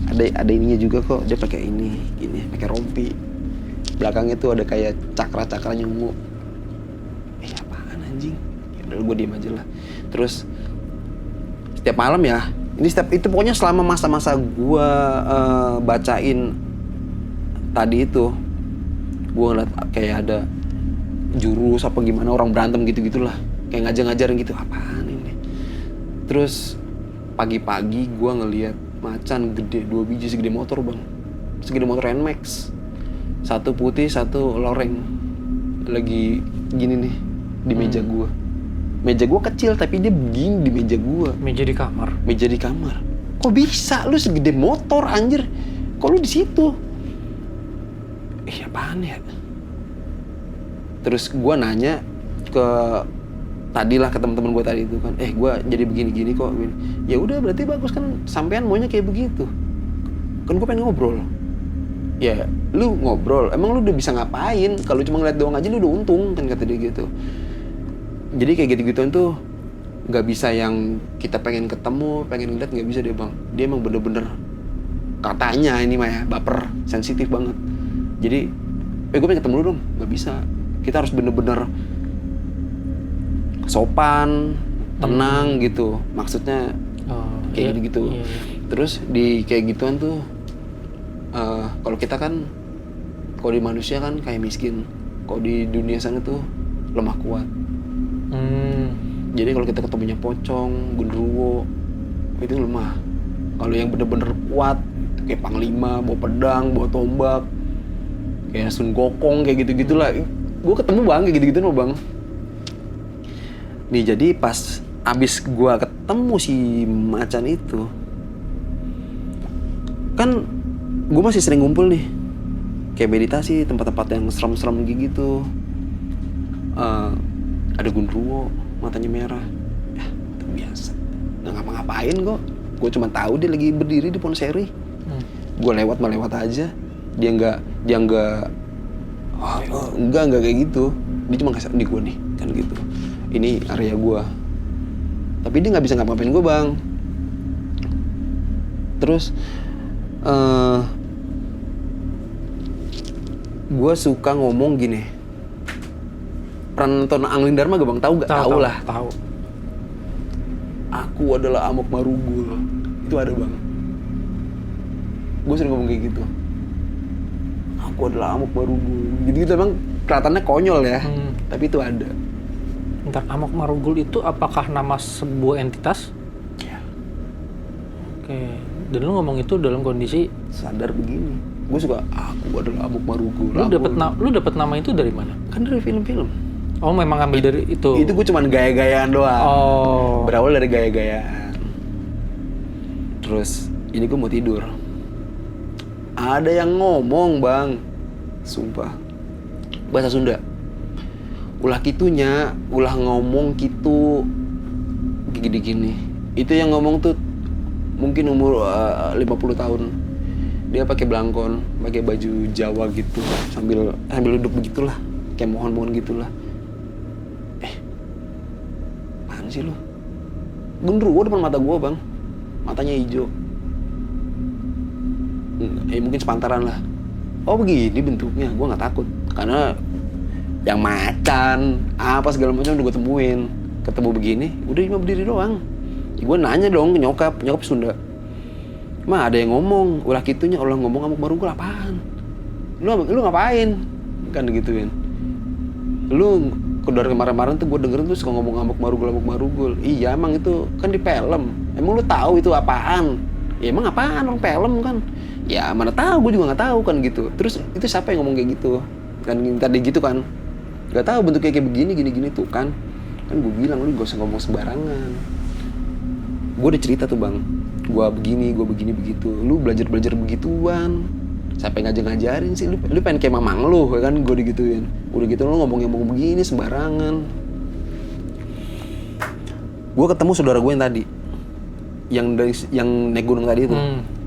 Ada ininya juga kok. Dia pakai ini, gini, pakai rompi. Belakangnya tuh ada kayak cakra-cakra nyungu. Apaan anjing? Ya udah gue diem aja lah. Terus setiap malam ya. Itu pokoknya selama masa-masa gue bacain tadi itu, gue ngeliat kayak ada jurus apa gimana, orang berantem gitu-gitulah. Kayak ngajar-ngajarin gitu, apaan ini. Terus pagi-pagi gue ngeliat macan gede, 2 biji segede motor bang. Segede motor NMAX. Satu putih, satu loreng. Lagi gini nih, di meja gue. Meja gue kecil, tapi dia begini di meja gue. Meja di kamar. Meja di kamar. Kok bisa? Lu segede motor anjir. Kok lu di situ? Apaan ya? Terus gue nanya ke tadilah ke teman-teman gue tadi itu kan, gue jadi begini-gini kok. Ya udah berarti bagus kan, sampean maunya kayak begitu. Kan gue pengen ngobrol. Ya lu ngobrol, emang lu udah bisa ngapain? Kalau cuma ngeliat doang aja lu udah untung kan, kata dia gitu. Jadi kayak gitu-gituan tuh nggak bisa yang kita pengen ketemu, pengen ngeliat, nggak bisa deh bang. Dia emang bener-bener katanya ini mah ya baper, sensitif banget. Jadi gue pengen ketemu lu dong, nggak bisa. Kita harus bener-bener sopan, tenang gitu. Maksudnya kayak gitu-gitu. Iya. Terus di kayak gituan tuh, kalau kita kan, kalau di manusia kan kayak miskin. Kalau di dunia sana tuh lemah kuat. Jadi kalau kita ketemunya pocong, genderuwo, itu lemah. Kalau yang bener-bener kuat, kayak panglima, bawa pedang, bawa tombak, kayak Sun Gokong, kayak gitu-gitulah. Gue ketemu bang, kayak gitu-gitu loh bang. Nih jadi pas abis gue ketemu si macan itu, kan gue masih sering ngumpul nih, kayak meditasi, tempat-tempat yang serem-serem gitu. Ada genderuwo, matanya merah. Itu biasa. Nggak ngapa-ngapain kok. Gue cuma tahu dia lagi berdiri di pohon seri. Gue lewat aja. Dia nggak kayak gitu. Dia cuma kasih di gue nih, kan gitu. Ini area gue. Tapi dia nggak bisa ngapa-ngapain gue bang. Terus gue suka ngomong gini. Peran nonton Anglin Dharma gak bang? Tahu lah. Tahu. Aku adalah Amok Marugul. Itu ada bang. Gue sering ngomong kayak gitu. Aku adalah Amok Marugul. Gitu-gitu emang kelihatannya konyol ya. Tapi itu ada. Bentar, Amok Marugul itu apakah nama sebuah entitas? Ya. Oke. Dan lu ngomong itu dalam kondisi Sadar begini. Gue suka aku adalah Amok Marugul. lu dapet nama itu dari mana? Kan dari film-film. Oh, memang ambil dari itu. Itu gue cuman gaya-gayaan doang. Oh. Berawal dari gaya-gayaan. Terus ini gue mau tidur. Ada yang ngomong bang, sumpah, bahasa Sunda. Ulah kitunya, ulah ngomong gitu gini-gini. Itu yang ngomong tuh mungkin umur 50 tahun. Dia pakai belangkon, pakai baju Jawa gitu, sambil duduk begitulah, kayak mohon-mohon gitulah. Apaan sih lu? Genderuwo depan mata gua bang, matanya hijau. Mungkin sepantaran lah. Oh begini bentuknya, gue nggak takut karena yang macan apa segala macam udah gue temuin. Ketemu begini, udah cuma berdiri doang. Gue nanya dong ke nyokap Sunda. Mah ada yang ngomong, ulah kitunya Allah ngomong Amok Marugul apaan? Lu ngapain? Kan digituin. Lu dari kemarin-kemarin tuh gue dengerin tuh suka ngomong Amok Marugul. Iya emang itu kan di film. Emang lu tahu itu apaan? Ya emang apaan orang film kan? Ya mana tahu, gue juga nggak tahu kan gitu. Terus itu siapa yang ngomong kayak gitu? Kan tadi gitu kan? Gak tahu bentuknya kayak begini, gini tuh kan? Kan gue bilang lu gak usah ngomong sembarangan. Gue udah cerita tuh bang, gue begini begitu. Lu belajar begituan. Siapa yang ngajarin sih? Lu pengen kayak mamang lu, ya kan? Gue digituin. Udah gitu lu ngomong begini sembarangan. Gue ketemu saudara gue yang tadi, yang naik gunung tadi itu.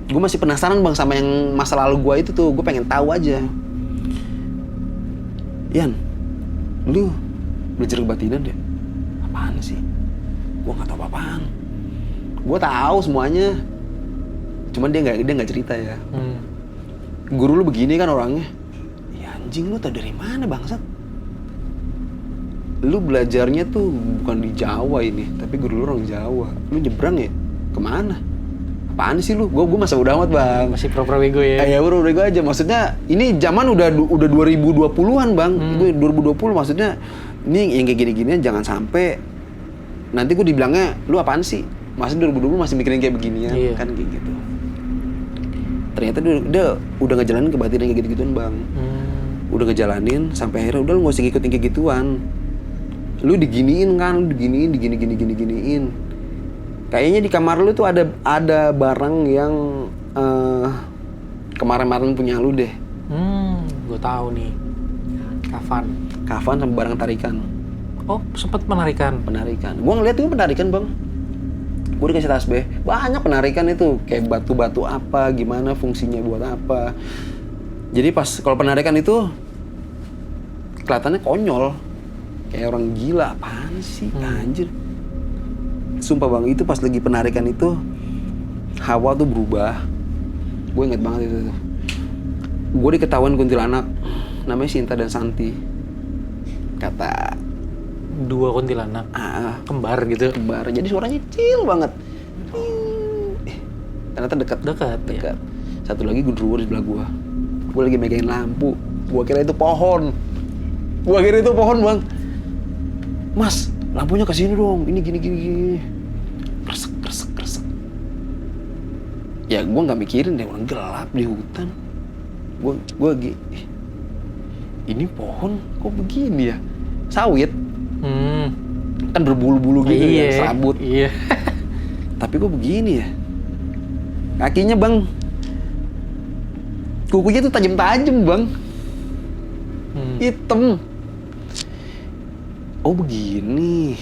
Gue masih penasaran bang sama yang masa lalu gue itu tuh. Gue pengen tahu aja. Yan, lu belajar kebatinan deh? Apaan sih? Gue nggak tahu apaan. Gue tahu semuanya. Cuman dia nggak cerita ya. Guru lu begini kan orangnya. Ya anjing, lu tau dari mana bangsat? Lu belajarnya tuh bukan di Jawa ini, tapi guru lu orang Jawa. Lu nyebrang ya? Kemana? Apaan sih lu? Gue masa udah amat bang. Masih pura-pura bego ya? Ya pura-pura bego aja. Maksudnya ini zaman udah 2020-an bang. Gue 2020 maksudnya ini yang kayak gini-ginian jangan sampai nanti gue dibilangnya lu apaan sih? Masa 2020 masih mikirin kayak beginian? Kan kayak gitu. Ternyata dia udah ngejalanin kebatinan kayak gitu-gituan bang. Udah ngejalanin sampai akhirnya udah lu gak usah ngikutin kayak gituan. Lu diginiin kan, lu diginiin. Kayaknya di kamar lu tuh ada barang yang kemarin-kemarin punya lu deh. Gue tahu nih. Kafan sama barang tarikan. Oh, sempet penarikan. Gue ngeliat itu penarikan bang. Gue dikasih tasbih, banyak penarikan itu. Kayak batu-batu apa, gimana fungsinya buat apa. Jadi pas kalau penarikan itu kelihatannya konyol. Kayak orang gila, apaan sih, anjir. Sumpah bang, itu pas lagi penarikan itu hawa tuh berubah. Gue inget banget itu. Gue diketahuan kuntilanak, namanya Sinta dan Santi. Kata dua kuntilanak, kembar gitu. Kembar, jadi suaranya kecil banget. Ternyata dekat. Ya. Satu lagi genderuwo di sebelah gue. Gue lagi megangin lampu. Gue kira itu pohon. Bang. Mas, lampunya ke sini dong. Ini gini. Kresek. Ya gue nggak mikirin deh, orang gelap di hutan. Gue lagi, ini pohon kok begini ya? Sawit. Kan berbulu-bulu gitu ya, serabut. Iya. Tapi kok begini ya? Kakinya bang, kukunya tuh tajam-tajam bang. Hitam. Oh begini.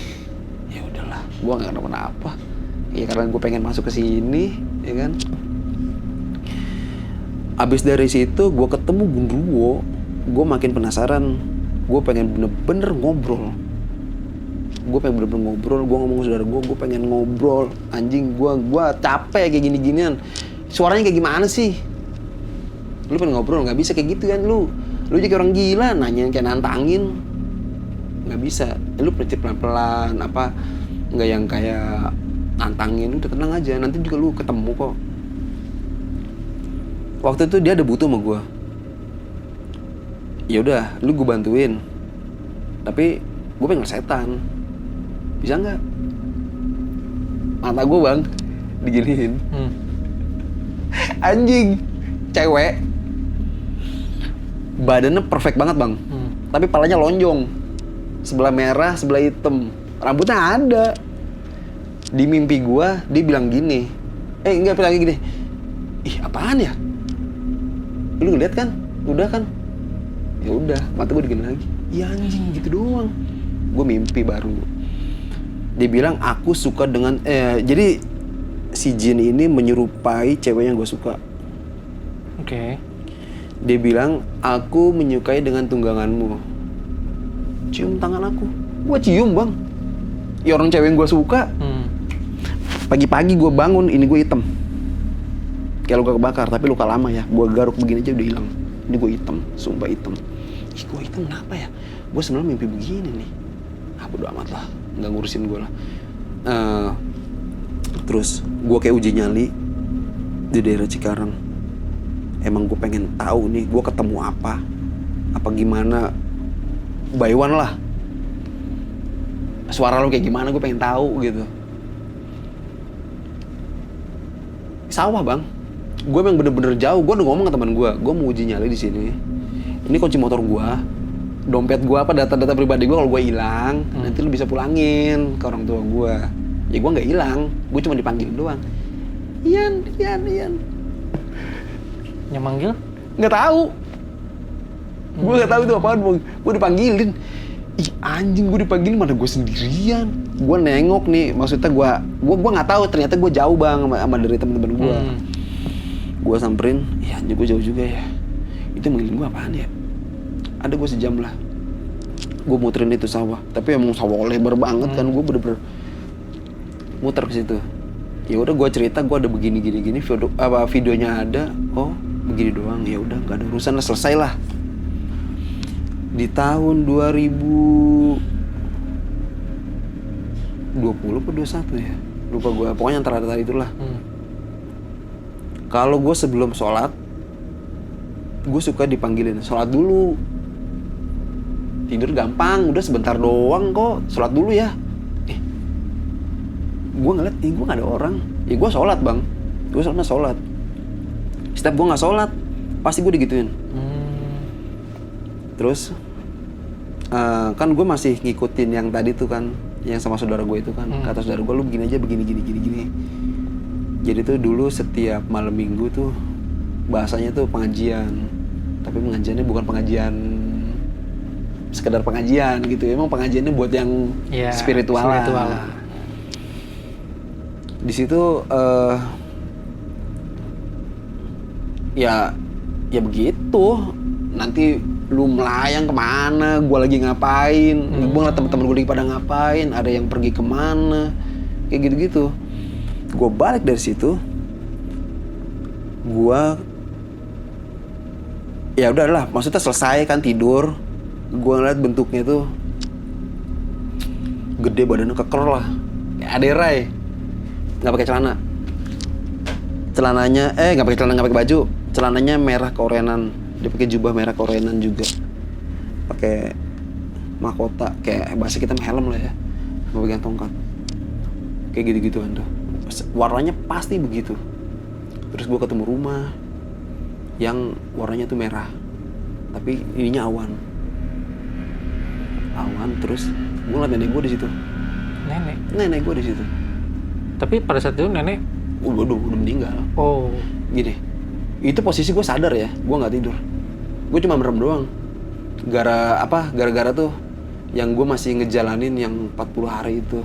Ya udahlah, gue nggak kenapa-napa. Ya karena gue pengen masuk ke sini, ya kan. Abis dari situ gue ketemu genderuwo, gue makin penasaran. Gue pengen bener-bener ngobrol. gue pengen bener-bener ngobrol. Gue ngomong ke saudara gue pengen ngobrol. Anjing, gue capek kayak gini-ginian. Suaranya kayak gimana sih? Lu pengen ngobrol, nggak bisa kayak gitu kan lu jadi kayak orang gila, nanyain kayak nantangin. Nggak bisa, lu prinsip pelan-pelan, apa nggak yang kayak nantangin. Udah tenang aja, nanti juga lu ketemu kok. Waktu itu dia ada butuh sama gue. Ya udah, lu gue bantuin. Tapi gue pengen setan. Bisa nggak? Mata gue bang diginiin. Anjing, cewek. Badannya perfect banget bang. Tapi palanya lonjong. Sebelah merah, sebelah hitam. Rambutnya ada. Di mimpi gue, dia bilang gini. Enggak, bilang gini. Ih, apaan ya? Lu ngeliat kan? Udah kan? Ya udah, mata gue digini lagi. Iya anjing, gitu doang. Gue mimpi baru. Dia bilang aku suka dengan jadi si jin ini menyerupai cewek yang gue suka. Oke. Dia bilang aku menyukai dengan tungganganmu. Cium tangan aku. Gue cium bang. Ya orang cewek yang gue suka. Pagi-pagi gue bangun, ini gue hitam. Kayak luka kebakar, tapi luka lama ya. Gue garuk begini aja udah hilang. Ini gue hitam, sumpah hitam. Ih, gue hitam kenapa ya? Gue sebenarnya mimpi begini nih. Bodo amat lah, nggak ngurusin gue lah. Terus gue kayak uji nyali di daerah Cikarang. Emang gue pengen tahu nih, gue ketemu apa gimana? By one lah. Suara lo kayak gimana? Gue pengen tahu gitu. Sawah bang. Gue emang bener-bener jauh. Gue udah ngomong ke teman gue mau uji nyali di sini. Ini kunci motor gue, dompet gue, data-data pribadi gue kalau gue hilang, nanti lu bisa pulangin ke orang tua gue. Ya gue nggak hilang, gue cuma dipanggil doang. Ian. Yang manggil? Nggak tahu. Gue nggak tahu itu apaan bang. Gue dipanggilin. Ih anjing, gue dipanggilin mana gue sendirian. Gue nengok nih, maksudnya gue nggak tahu. Ternyata gue jauh bang sama dari teman-teman gue. Gue samperin, ya anjing gue jauh juga ya. Itu manggilin gue apaan ya? Ada gue sejam lah. Gue muterin itu sawah. Tapi emang sawah lebar banget kan. Gue bener-bener muter ke situ. Ya udah gue cerita gue ada begini. Videonya ada. Oh begini doang. Ya udah nggak ada urusan lah, selesai lah. Di tahun 2020 atau 21 ya. Lupa gue. Pokoknya antara itulah. Kalau gue sebelum sholat, gue suka dipanggilin, sholat dulu. Tidur gampang, udah sebentar doang kok, sholat dulu ya. Gue ngeliat, gue gak ada orang. Ya gue sholat bang, gue sholat. Setiap gue gak sholat, pasti gue digituin. Terus, kan gue masih ngikutin yang tadi tuh kan, yang sama saudara gue itu kan. Kata saudara gue, lu begini aja, begini. Jadi tuh dulu setiap malam minggu tuh bahasanya tuh pengajian. Tapi pengajiannya bukan pengajian sekedar pengajian gitu. Emang pengajiannya buat yang spiritual. Di situ ya begitu. Nanti lu melayang kemana, gue lagi ngapain, gue ngeliat temen-temen gue lagi pada ngapain, ada yang pergi kemana, kayak gitu-gitu. Gue balik dari situ, gue ya udahlah, maksudnya selesai kan tidur. Gue ngeliat bentuknya tuh gede, badannya keker lah, kayak aderai, nggak pakai celana. Celananya nggak pakai celana, nggak pakai baju. Celananya merah keorenan, dia pakai jubah merah keorenan juga, pakai mahkota kayak bahasa kita helm lah ya, mau pegang tongkat, kayak gitu-gituan tuh. Warnanya pasti begitu. Terus gue ketemu rumah yang warnanya tuh merah, tapi ininya awan. Terus gue ngeliat nenek gue di situ. Nenek gue di situ. Tapi pada saat itu nenek udah meninggal. Oh. Gini, itu posisi gue sadar ya, gue nggak tidur. Gue cuma merem doang. Gara-gara tuh yang gue masih ngejalanin yang 40 hari itu.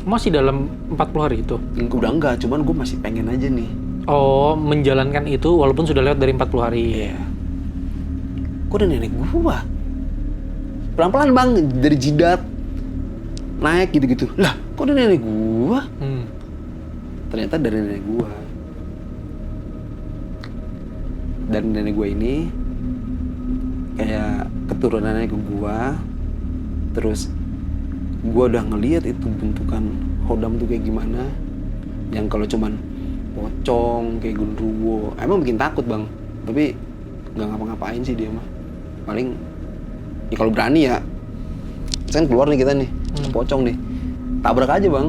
Masih dalam 40 hari itu? Udah enggak, cuman gue masih pengen aja nih. Oh, menjalankan itu walaupun sudah lewat dari 40 hari. Iya. Kok ada nenek gue? Pelan-pelan bang, dari jidat. naik gitu-gitu. Lah, kok dari nenek gua? Hmm. Ternyata dari nenek gua. Dan nenek gua ini kayak keturunannya ke gua. Terus gua udah ngeliat itu bentukan Hodam tuh kayak gimana. Yang kalau cuman pocong kayak genderuwo, emang bikin takut bang. Tapi nggak ngapa-ngapain sih dia mah. Paling ya kalau berani ya, kan keluar nih kita nih, pocong nih, tabrak aja bang,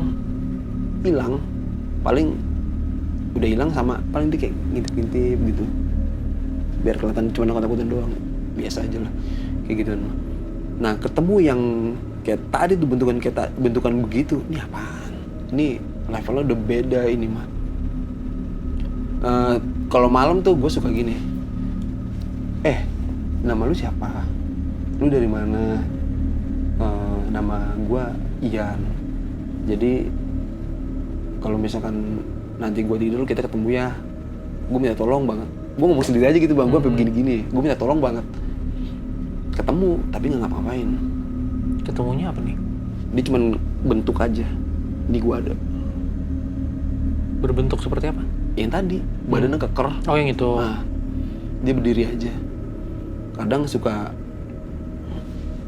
hilang. Paling udah hilang sama paling dia kayak ngintip-ngintip gitu, biar kelihatan cuma nakut-nakutin doang, biasa aja lah, kayak gitu. Nah ketemu yang kayak tadi tuh bentukan begitu, ini apaan? Ini levelnya udah beda ini mah. Kalau malam tuh gue suka gini, nama lu siapa? Lu dari mana? Nama gue Ian. Jadi kalau misalkan nanti gue tidur kita ketemu ya, gue minta tolong banget. Gue ngomong sendiri aja gitu bang, gue begini-gini, gue minta tolong banget. Ketemu tapi nggak ngapa-ngapain. Ketemunya apa nih? Dia cuman bentuk aja di gue ada. Berbentuk seperti apa? Yang tadi badannya keker. Oh yang itu. Nah, dia berdiri aja. Kadang suka,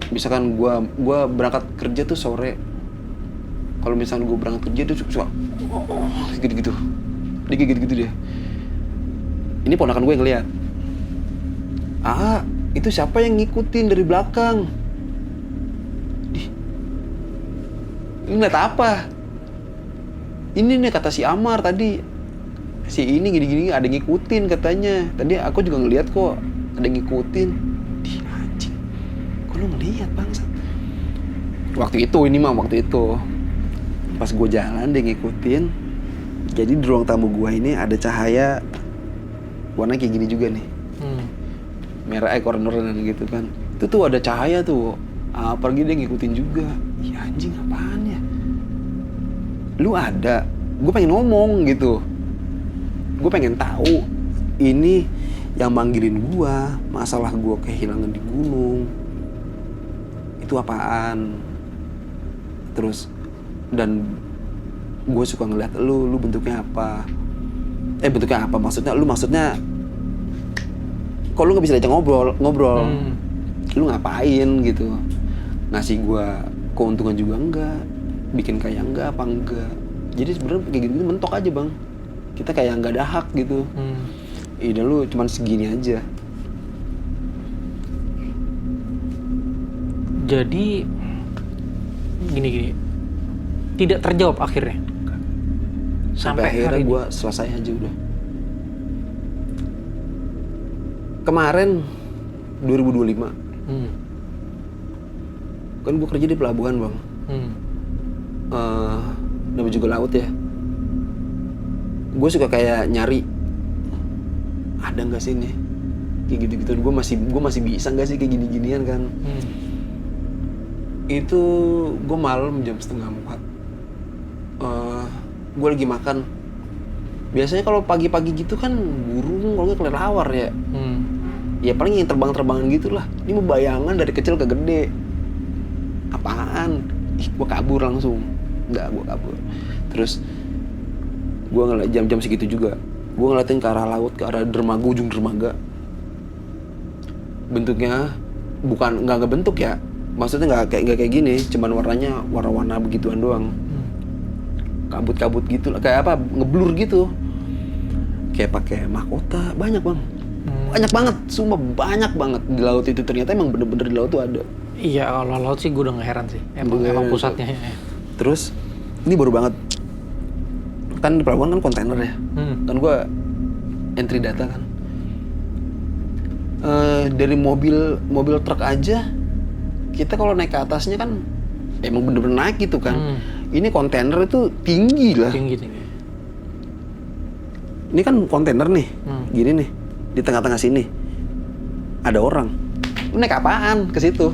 misalkan gue berangkat kerja tuh sore. Kalau misalkan gue berangkat kerja tuh suka gitu-gitu. Dia kayak gitu-gitu dia. Ini ponakan gue yang ngeliat. Itu siapa yang ngikutin dari belakang? Ini ngeliat apa? Ini nih kata si Amar tadi. Si ini gini-gini ada yang ngikutin katanya. Tadi aku juga ngeliat kok ada yang ngikutin. Anjing. Kok lu ngeliat bangsa? Waktu itu pas gue jalan dia ngikutin. Jadi di ruang tamu gue ini ada cahaya warna kayak gini juga nih. Merah korner-korner gitu kan. Itu tuh ada cahaya tuh. Pergi dia ngikutin juga. Ya anjing apaan ya? Lu ada. Gue pengen ngomong gitu. Gue pengen tahu ini yang manggilin gue, masalah gue kehilangan di gunung. Itu apaan? Terus dan gue suka ngeliat lu bentuknya apa? Bentuknya apa? Maksudnya kok lu nggak bisa diajak ngobrol? Lu ngapain gitu? Ngasih gue keuntungan juga enggak? Bikin kaya enggak apa enggak? Jadi sebenarnya kayak gitu mentok aja bang. Kita kayak nggak ada hak gitu. Ide lu cuman segini aja. Jadi gini. Tidak terjawab akhirnya. Sampai akhirnya gue selesai aja udah. Kemarin 2025 kan gue kerja di pelabuhan bang. Namanya juga laut ya. Gue suka kayak nyari ada nggak sih nih kayak gitu-gitu. Gue masih bisa nggak sih kayak gini-ginian kan. Itu gue malam jam 3:30. Gue lagi makan. Biasanya kalau pagi-pagi gitu kan burung kalau nggak kelelawar ya. Ya paling yang terbang-terbangan gitulah. Ini mau bayangan dari kecil ke gede. Apaan? Gue kabur langsung. Enggak, gue kabur. Terus gue ngeliat jam-jam segitu juga. Gue ngeliatin ke arah laut, ke arah dermaga, ujung dermaga. Bentuknya bukan nggak bentuk ya. Maksudnya nggak kayak gini. Cuman warnanya warna-warna begituan doang. Kabut-kabut gitu lah. Kayak apa? Ngeblur gitu. Kayak pakai mahkota. Banyak bang. Banyak banget. Sumpah banyak banget di laut itu. Ternyata emang bener-bener di laut tuh ada. Iya, kalau laut sih gue udah nggak heran sih. Emang pusatnya. Terus ini baru banget. Kan di pelabuhan kan kontainer ya. Kan gue entry data kan. Dari mobil truk aja kita kalau naik ke atasnya kan emang bener-bener naik gitu kan. Ini kontainer itu tinggi lah. Tinggi. Ini kan kontainer nih, gini nih, di tengah-tengah sini ada orang. Lu naik apaan ke situ?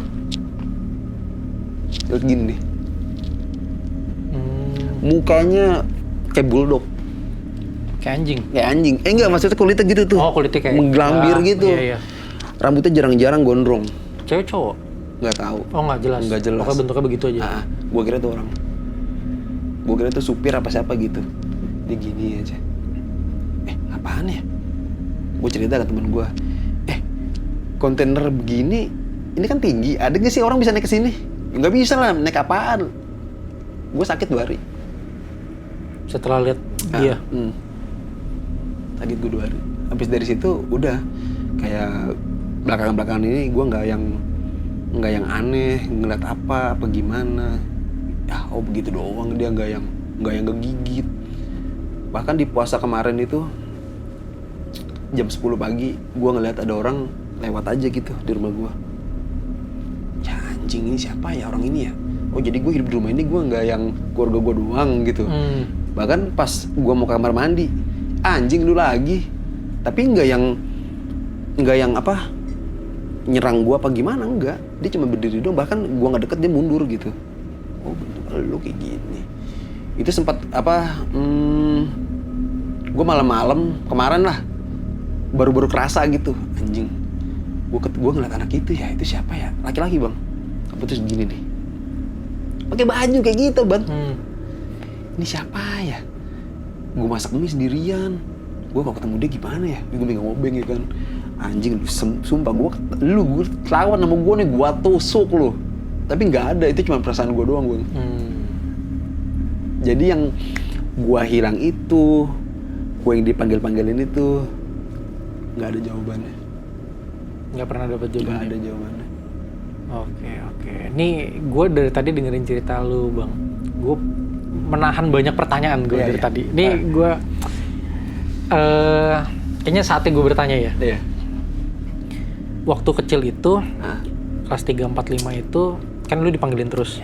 Gini nih. Mukanya kayak bulldog. Kayak anjing. Kayak anjing. Enggak, maksudnya kulitnya gitu tuh. Oh, kulitnya kayak menggelambir gitu. Iya. Rambutnya jarang-jarang gondrong. Cewek cowok? nggak tahu. Oh nggak jelas. Nggak jelas. Pokoknya bentuknya begitu aja. Gue kira tuh orang. Gue kira tuh supir apa siapa gitu. Dia gini aja. Apaan ya? Gue cerita ke temen gue. Kontainer begini, ini kan tinggi. Ada nggak sih orang bisa naik ke sini? Nggak bisa lah. Naik apaan? Gue sakit 2 hari. Setelah lihat dia. Sakit gue 2 hari. Habis dari situ udah kayak belakangan ini gue nggak yang aneh ngeliat apa gimana. Ya begitu doang, dia nggak yang ngegigit. Bahkan di puasa kemarin itu jam 10 pagi gue ngeliat ada orang lewat aja gitu di rumah gue. Ya anjing, ini siapa ya orang ini ya? Oh jadi gue hidup di rumah ini gue nggak yang keluarga gue doang gitu. Bahkan pas gue mau kamar mandi, anjing lu lagi. Tapi nggak yang apa nyerang gue apa gimana, enggak. Dia cuma berdiri doang, bahkan gue nggak deket dia mundur gitu. Oh bener lu kayak gini. Itu sempat apa? Gue malam-malam kemarin lah baru kerasa gitu, anjing. Gue ngeliat anak itu ya, itu siapa ya? Laki-laki bang. Apa terus gini nih? Pakai baju kayak gitu bang. Ini siapa ya? Gue masak mie sendirian. Gue kalau ketemu dia gimana ya? Gue megang obeng ya kan. Anjing lu, sumpah gue lawan sama gue nih, gue tusuk lu. Tapi nggak ada, itu cuma perasaan gue doang bang. Jadi yang gue hilang itu, gue yang dipanggil-panggilin itu, nggak ada jawabannya. Nggak pernah dapat jawabannya. Nggak ada jawabannya. Oke. Nih gue dari tadi dengerin cerita lu bang. Gue menahan banyak pertanyaan gue dari tadi. Nih gue kayaknya saatnya gue bertanya ya. Iya. Waktu kecil itu, kelas 3, 4, 5 itu kan lu dipanggilin terus.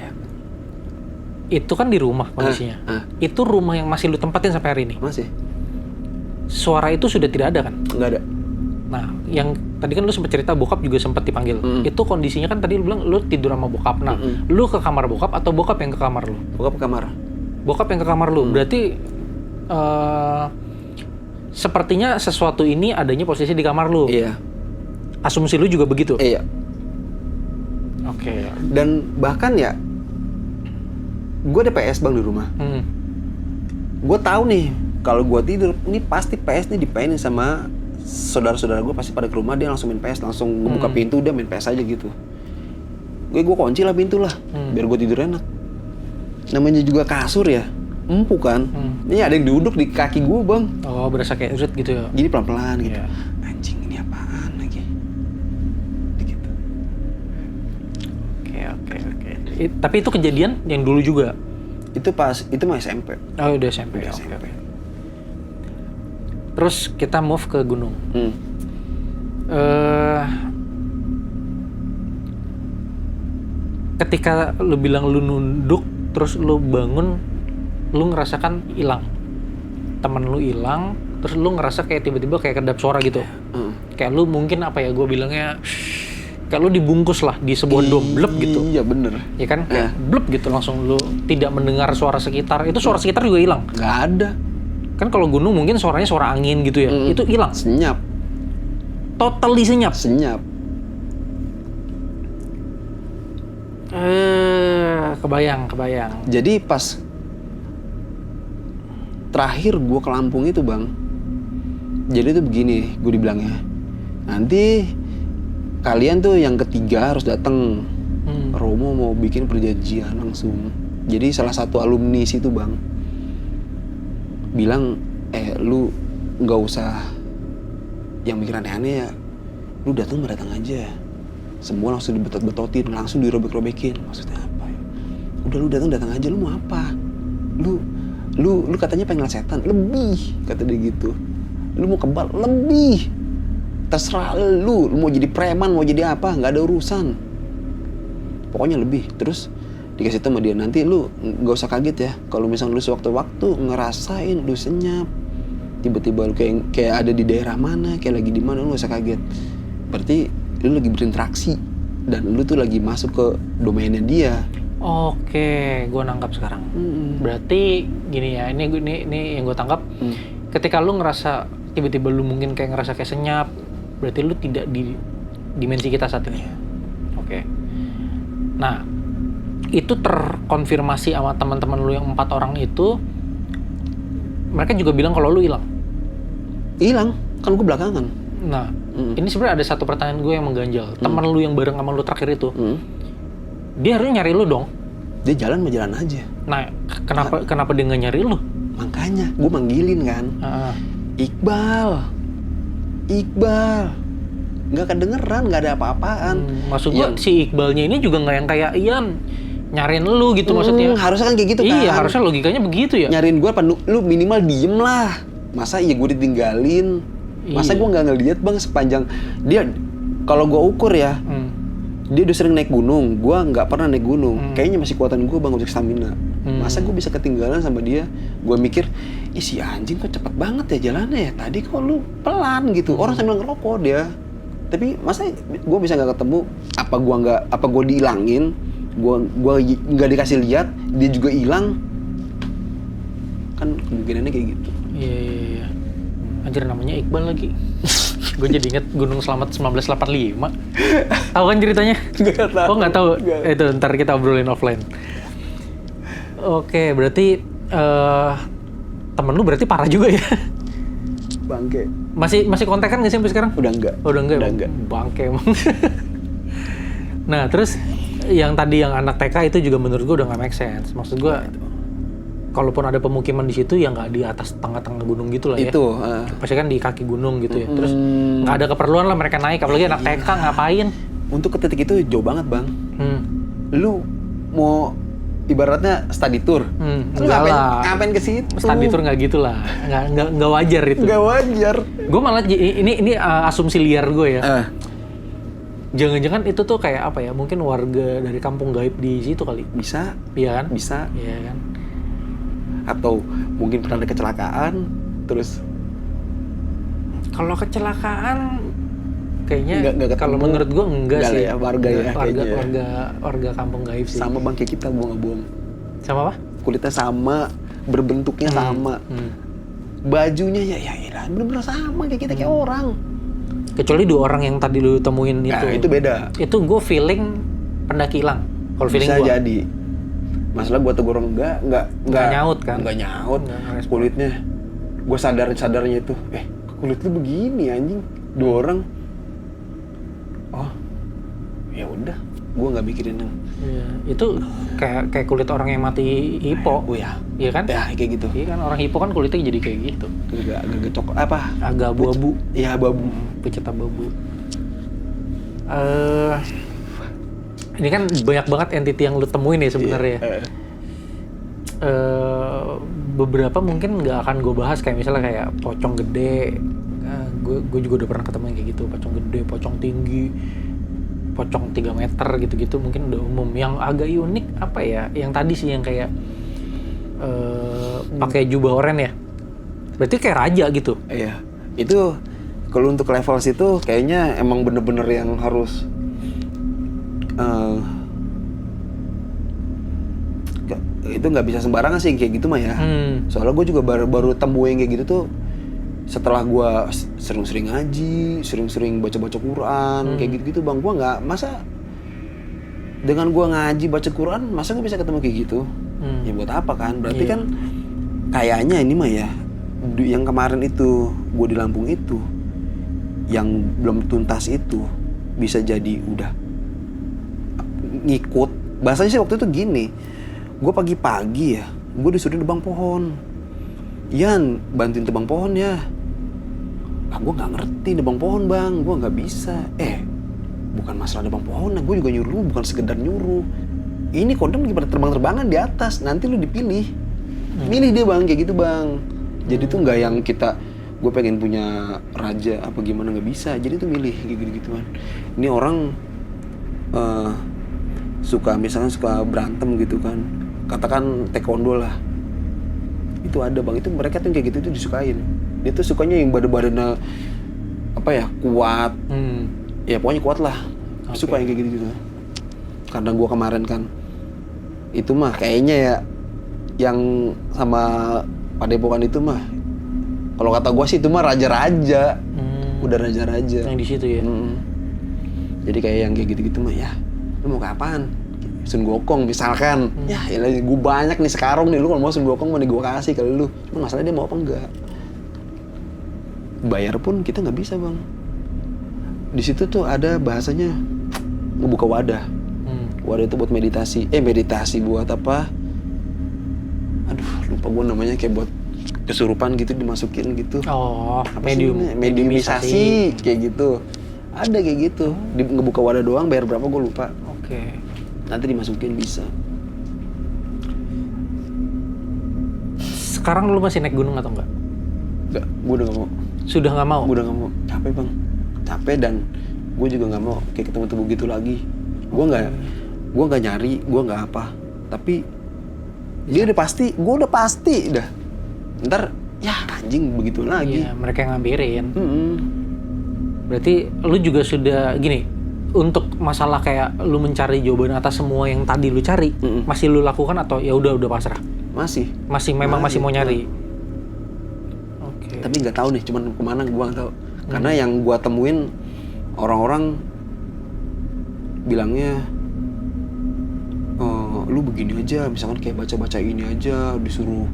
Itu kan di rumah kondisinya. Itu rumah yang masih lu tempatin sampai hari ini? Masih. Suara itu sudah tidak ada kan? Nggak ada. Nah, yang tadi kan lu sempat cerita bokap juga sempat dipanggil. Itu kondisinya kan tadi lu bilang lu tidur sama bokap. Nah, lu ke kamar bokap atau bokap yang ke kamar lu? Bokap ke kamar. Bokap yang ke kamar lu. Berarti sepertinya sesuatu ini adanya posisi di kamar lu. Iya. Asumsi lu juga begitu? Iya. Oke. Dan bahkan ya, gue ada PS bang di rumah. Gue tahu nih, kalau gue tidur, ini pasti PS nih dipainin sama saudara-saudara gue, pasti pada ke rumah dia langsung main PS, langsung ngebuka pintu, dia main PS aja gitu. Gue kunci lah pintu lah, biar gue tidur enak. Namanya juga kasur ya, empuk kan. Ini ada yang duduk di kaki gue bang. Oh, berasa kayak irit gitu ya? Jadi pelan-pelan gitu. Yeah. Anjing ini apaan lagi? Gitu. Oke. Tapi itu kejadian yang dulu juga? Itu mah SMP. Oh, udah SMP. Oke. Terus kita move ke gunung. Ketika lu bilang lu nunduk, terus lu bangun, lu ngerasakan hilang. Temen lu hilang, terus lu ngerasa kayak tiba-tiba kayak kedap suara gitu. Kayak lu mungkin apa ya, gue bilangnya kayak lu dibungkus lah di sebuah dom, blep gitu. Iya bener. Ya kan, kayak blep gitu, langsung lu tidak mendengar suara sekitar. Itu suara sekitar juga hilang. Nggak ada. Kan kalau gunung mungkin suaranya suara angin gitu ya. Itu hilang. Senyap. Totally senyap. Kebayang. Jadi pas terakhir gue ke Lampung itu bang, jadi tuh begini, gue dibilangnya, nanti kalian tuh yang ketiga harus datang. Romo mau bikin perjanjian langsung. Jadi salah satu alumni situ bang bilang, lu nggak usah yang mikir aneh-aneh ya, lu datang aja. Semua langsung dibetot-betotin, langsung dirobek-robekin. Maksudnya apa ya? Udah lu datang aja, lu mau apa? Lu katanya pengen ngeliat setan, lebih kata dia gitu. Lu mau kebal, lebih. Terserah lu mau jadi preman, mau jadi apa, nggak ada urusan. Pokoknya lebih. Terus dikasih tahu sama dia, nanti lu nggak usah kaget ya. Kalau misalnya lu sewaktu-waktu ngerasain lu senyap, tiba-tiba lu kayak ada di daerah mana, kayak lagi di mana, lu nggak usah kaget. Berarti lu lagi berinteraksi dan lu tuh lagi masuk ke domainnya dia. Oke, gue nangkap sekarang. Berarti gini ya, ini yang gue tangkap. Ketika lu ngerasa tiba-tiba lu mungkin kayak ngerasa kayak senyap, berarti lu tidak di dimensi kita saat ini. Oke. Nah, itu terkonfirmasi sama teman-teman lu yang 4 orang itu. Mereka juga bilang kalau lu hilang. Hilang, kan gue belakangan. Nah, ini sebenarnya ada satu pertanyaan gue yang mengganjal. Teman lu yang bareng sama lu terakhir itu, dia harusnya nyari lu dong. Dia jalan aja. Nah, kenapa dia nggak nyari lu? Makanya, gue manggilin kan. Iqbal. Nggak kedengeran, nggak ada apa-apaan. Maksud gue si Iqbalnya ini juga nggak yang kayak Ian nyariin lu gitu maksudnya. Harusnya kan kayak gitu kan. Iya, harusnya logikanya begitu ya. Nyariin gue apa, lu minimal diem lah. Masa iya gue ditinggalin? Masa gue nggak ngeliat bang sepanjang dia, kalau gue ukur ya, dia udah sering naik gunung, gue nggak pernah naik gunung. Kayaknya masih kuatan gue bang untuk stamina. Masa gue bisa ketinggalan sama dia? Gue mikir, ih si anjing kok cepet banget ya jalannya ya. Tadi kok lu pelan gitu. Orang sambil ngerokok dia. Tapi masa gue bisa nggak ketemu? Apa gue dihilangin? Gue nggak dikasih lihat, dia juga hilang. Kan kemungkinannya kayak gitu. Iya. Anjir namanya Iqbal lagi. Gue jadi inget Gunung Slamet 1985. Tahu kan ceritanya? Nggak tahu. Oh nggak tahu. Itu ntar kita obrolin offline. Oke, berarti temen lu berarti parah juga ya? Bangke. Masih kontekan nggak sih sampai sekarang? Udah enggak. Udah enggak. Bangke emang. Nah terus yang tadi yang anak TK itu juga menurut gue udah nggak make sense. Maksud gue, kalaupun ada pemukiman di situ ya nggak di atas tengah-tengah gunung gitu lah ya. Itu. Pasti kan di kaki gunung gitu ya. Terus nggak ada keperluan lah mereka naik, apalagi anak TK ngapain? Untuk ke titik itu jauh banget bang. Lu mau ibaratnya study tour. Lu ngapain ke situ? Study tour nggak gitu lah. Nggak wajar itu. Nggak wajar. Gue malah ini asumsi liar gue ya. Jangan-jangan itu tuh kayak apa ya? Mungkin warga dari kampung gaib di situ kali. Bisa. Iya kan? Bisa. Iya kan? Atau mungkin pernah ada kecelakaan, terus kalau kecelakaan kayaknya nggak kalau menurut gue enggak sih ya, warga ya warga kampung gaib sih. sama bang kayak kita bohong. Sama apa? Kulitnya sama, berbentuknya sama, bajunya ya bener-bener sama kayak kita kayak orang. Kecuali 2 orang yang tadi lu temuin itu. Nah, itu beda. Itu gue feeling pendaki hilang. Kalau feeling bisa gue. Bisa jadi. Masalah gue tegur enggak nyaut kan? Enggak nyaut. Kulitnya. Gue sadarnya itu. Kulit lu begini anjing. 2 orang. Oh. Ya udah. Gue nggak mikirin yang. Iya. Itu kayak kulit orang yang mati hipo. Oh ya. Iya kan? Ya kayak gitu. Iya kan orang hipo kan kulitnya jadi kayak gitu. Agak coklat apa? Agak abu-abu. Iya abu-abu. Pucet abu-abu. Ini kan banyak banget entity yang lu temuin ya sebenarnya. Beberapa mungkin nggak akan gue bahas, kayak misalnya kayak pocong gede. Gue juga udah pernah ketemu yang kayak gitu, pocong gede, pocong tinggi, pocong 3 meter gitu-gitu mungkin udah umum. Yang agak unik apa ya? Yang tadi sih yang kayak pakai jubah oranye ya. Berarti kayak raja gitu. Iya. Itu kalau untuk level situ kayaknya emang bener-bener yang harus itu nggak bisa sembarangan sih kayak gitu mah ya. Soalnya gue juga baru temu yang kayak gitu tuh setelah gue sering-sering ngaji, sering-sering baca-baca Quran, kayak gitu-gitu bang. Gue nggak, masa dengan gue ngaji baca Quran, masa gue bisa ketemu kayak gitu? Ya buat apa kan? Berarti kan kayaknya ini mah ya, yang kemarin itu gue di Lampung itu, yang belum tuntas itu bisa jadi udah ngikut. Bahasanya sih waktu itu gini, gue pagi-pagi ya, gue disuruh nebang pohon. Yan, bantuin tebang pohon ya. Gue nggak ngerti nebang pohon bang, gue nggak bisa. Bukan masalah nebang pohon, gue juga nyuruh, bukan sekedar nyuruh. Ini kodam gimana terbang-terbangan di atas, nanti lu dipilih. Milih dia bang, kayak gitu bang. Jadi tuh nggak yang kita, gue pengen punya raja apa gimana, nggak bisa. Jadi tuh milih kayak gitu-gituan. Ini orang misalnya suka berantem gitu kan, katakan taekwondo lah, itu ada bang, itu mereka tuh kayak gitu tuh disukain. Dia tuh sukanya yang badan-badannya apa ya, kuat, ya pokoknya kuat lah. Suka yang kayak gitu. Karena gua kemarin kan itu mah kayaknya ya yang sama Padepokan itu mah, kalau kata gua sih itu mah raja-raja, udah raja-raja yang di situ ya. Jadi kayak yang kayak gitu-gitu mah ya, lu mau kapan? Sun Gokong misalkan. Ya gue banyak nih sekarang nih, lu kalau mau Sun Gokong mau nih gue kasih ke lu. Cuma masalahnya dia mau apa enggak. Bayar pun kita nggak bisa bang. Di situ tuh ada bahasanya ngebuka wadah. Wadah itu buat meditasi. Meditasi buat apa? Aduh lupa gue namanya, kayak buat kesurupan gitu dimasukin gitu. Oh, Apa mediumisasi kayak gitu. Ada kayak gitu. Ngebuka wadah doang, bayar berapa gue lupa. Oke. Nanti dimasukin bisa. Sekarang lu masih naik gunung atau enggak? Enggak, gue udah gak mau. Sudah nggak mau? Gue udah gak mau. Capek bang. Capek dan gue juga gak mau kayak ketemu tubuh gitu lagi. Gue nggak nyari, gue nggak apa. Tapi dia udah pasti, gue udah pasti dah. Ntar ya anjing begitu lagi. Iya, mereka yang ngambilin. Berarti lu juga sudah gini, untuk masalah kayak lu mencari jawaban atas semua yang tadi lu cari, masih lu lakukan atau ya udah pasrah? Masih memang masih mau nyari. Oke. Tapi nggak tahu nih, cuman kemana gue nggak tahu. Karena yang gue temuin orang-orang bilangnya, lu begini aja, misalkan kayak baca-baca ini aja, disuruh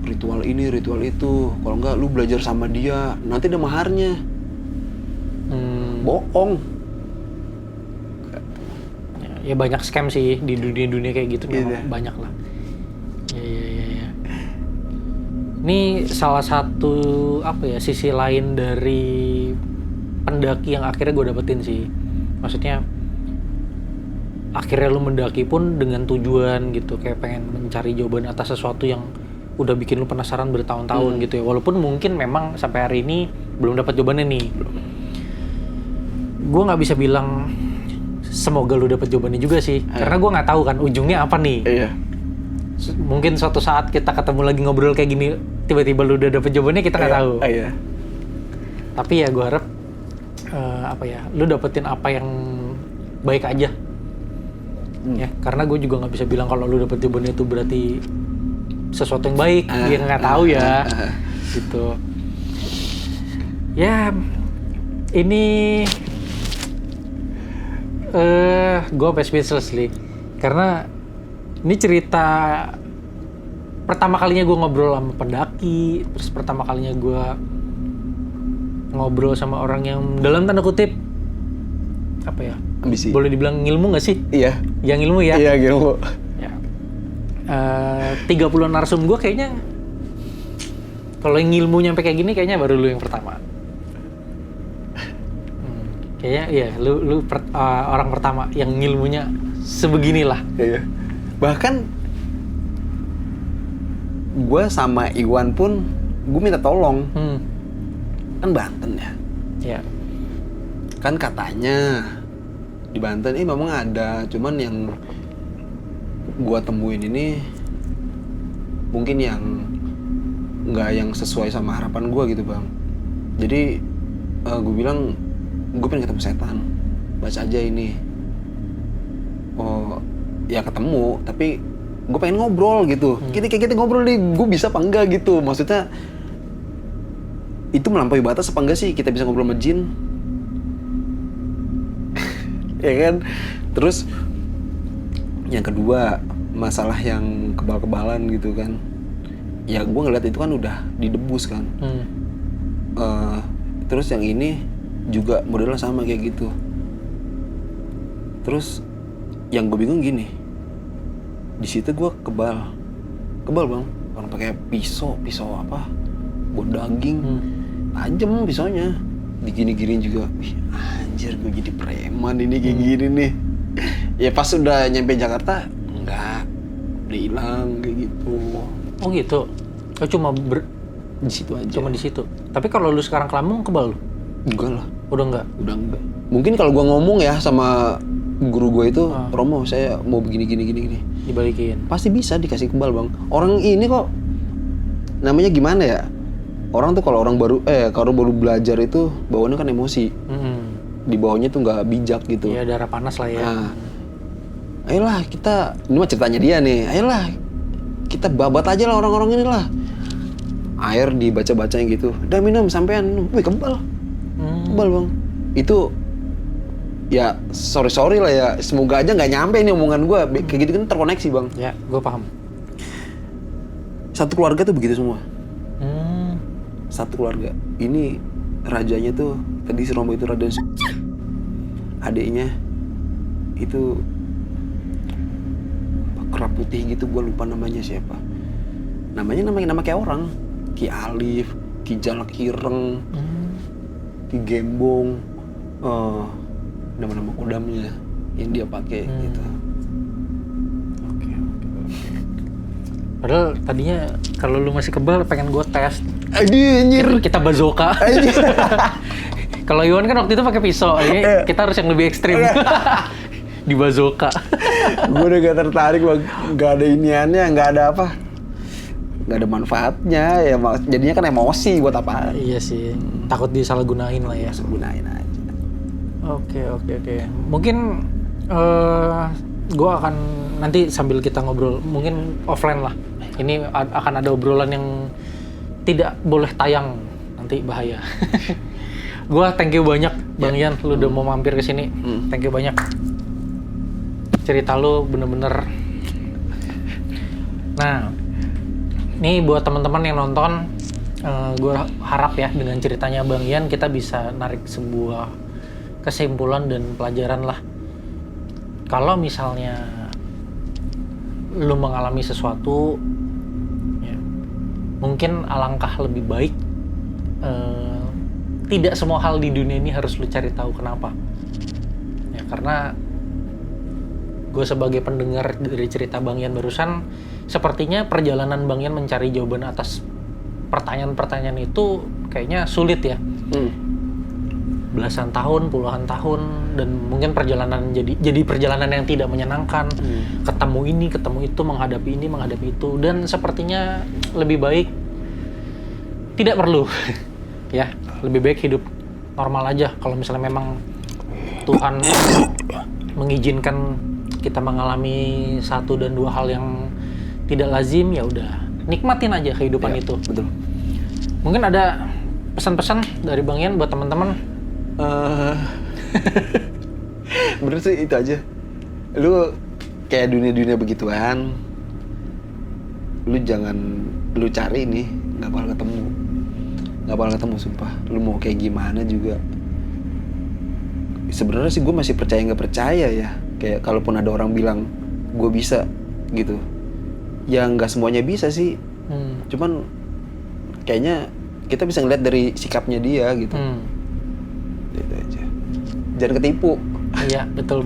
ritual ini, ritual itu. Kalau enggak, lu belajar sama dia, nanti ada maharnya. Bohong. Ya banyak scam sih di dunia kayak gitu, memang Iya. banyak lah. Ya. Ini salah satu sisi lain dari pendaki yang akhirnya gue dapetin sih. Maksudnya akhirnya lu mendaki pun dengan tujuan gitu, kayak pengen mencari jawaban atas sesuatu yang udah bikin lu penasaran bertahun-tahun gitu ya. Walaupun mungkin memang sampai hari ini belum dapat jawabannya nih. Gue nggak bisa bilang semoga lu dapat jawabannya juga sih, karena gue nggak tahu kan ujungnya apa nih. Iya. Mungkin suatu saat kita ketemu lagi ngobrol kayak gini, tiba-tiba lu udah dapet jawabannya, kita nggak tahu. Iya. Tapi ya gue harap lu dapetin apa yang baik aja. Ya, karena gue juga nggak bisa bilang kalau lu dapet jawabannya itu berarti sesuatu yang baik. Dia nggak tahu ya. Gitu. Ya, ini gue sampai speechless nih, karena ini cerita pertama kalinya gue ngobrol sama pendaki, terus pertama kalinya gue ngobrol sama orang yang dalam tanda kutip Ambisi. boleh dibilang ngilmu nggak sih? Iya. Yang ilmu ya? Iya, gitu. Ya. 30 narsum gue kayaknya kalau yang ngilmu nyampe kayak gini kayaknya baru lu yang pertama. Kayaknya iya, lu orang pertama yang ngilmunya sebeginilah. Iya. Bahkan gue sama Iwan pun gue minta tolong. Kan Banten ya. Iya. Kan katanya di Banten memang ada, cuman yang gue temuin ini mungkin yang nggak yang sesuai sama harapan gue gitu bang. Jadi gue bilang gue pengen ketemu setan, baca aja ini. Oh ya ketemu, tapi gue pengen ngobrol gitu. Kita ngobrol nih, gue bisa apa enggak gitu. Maksudnya itu melampaui batas apa enggak sih kita bisa ngobrol sama jin? Ya kan? Terus yang kedua, masalah yang kebal-kebalan gitu kan. Ya gue ngeliat itu kan udah didebus kan. Terus yang ini juga modelnya sama kayak gitu. Terus yang gue bingung gini, di situ gue kebal bang, orang pakai pisau apa, buat daging, tajam pisaunya, digini-giniin juga. Wih, anjir gue jadi preman ini kayak gini nih. Ya pas udah nyampe Jakarta, enggak, udah hilang kayak gitu. Oh gitu. Oh cuma Di situ aja. cuma di situ. Tapi kalau lu sekarang ke Lampung kebal lu? Enggak lah. Udah enggak? Udah enggak. Mungkin kalau gue ngomong ya sama guru gue itu, Romo saya mau begini gini. Dibalikin. Pasti bisa dikasih kebal bang. Orang ini kok namanya gimana ya? Orang tuh kalau kalau baru belajar itu bawaannya kan emosi. Di bawahnya tuh nggak bijak gitu. Iya, darah panas lah ya. Nah, ayolah kita, ini mah ceritanya dia nih. Ayolah kita babat aja lah orang-orang ini lah. Air dibaca-bacain gitu. Udah minum sampean, wih kebal. Kebal bang. Itu ya sorry lah ya, semoga aja nggak nyampe nih omongan gue kayak gitu kan, terkoneksi bang. Ya, gue paham. Satu keluarga tuh begitu semua. Hmm. Satu keluarga. Ini rajanya tuh tadi si Romo itu raja, adiknya itu kerap putih gitu, gue lupa namanya siapa. Nama kayak orang, Ki Alif, Ki Jalak Ireng, Ki Gembong, nama-nama kodamnya yang dia pakai gitu. Oke. Padahal tadinya kalau lu masih kebal pengen gue tes. Aduh anjir. Kita bazooka. Kalau Iwan kan waktu itu pakai pisau, ini kita harus yang lebih ekstrim. Di bazooka. Gue udah gak tertarik bang, gak ada iniannya, gak ada apa, gak ada manfaatnya ya, jadinya kan emosi buat apa? Iya sih, takut disalahgunain lah ya. Gunain aja. Oke. Mungkin gue akan nanti sambil kita ngobrol, mungkin offline lah. Ini akan ada obrolan yang tidak boleh tayang, nanti bahaya. Gue thank you banyak Bang Ian, lu udah mau mampir ke sini. Thank you banyak. Cerita lu bener-bener. Nah, ini buat teman-teman yang nonton, gue harap ya dengan ceritanya Bang Ian kita bisa narik sebuah kesimpulan dan pelajaran lah. Kalau misalnya lu mengalami sesuatu, ya, mungkin alangkah lebih baik tidak semua hal di dunia ini harus lu cari tahu kenapa. Ya karena gue sebagai pendengar dari cerita Bang Ian barusan, sepertinya perjalanan Bang Ian mencari jawaban atas pertanyaan-pertanyaan itu kayaknya sulit ya. Belasan tahun, puluhan tahun, dan mungkin perjalanan jadi perjalanan yang tidak menyenangkan. Ketemu ini, ketemu itu, menghadapi ini, menghadapi itu, dan sepertinya lebih baik tidak perlu. Ya, lebih baik hidup normal aja. Kalau misalnya memang Tuhan mengizinkan kita mengalami satu dan dua hal yang tidak lazim, ya udah nikmatin aja kehidupan itu. Betul. Mungkin ada pesan-pesan dari Bang Ian buat teman-teman. Bener sih itu aja. Lu kayak dunia-dunia begituan, lu jangan lu cari nih, nggak bakal ketemu sumpah. Lu mau kayak gimana juga. Sebenarnya sih gue masih percaya nggak percaya ya. Kayak kalaupun ada orang bilang gue bisa gitu, ya nggak semuanya bisa sih. Cuman kayaknya kita bisa ngeliat dari sikapnya dia gitu. Itu aja. Jangan ketipu. Iya, betul.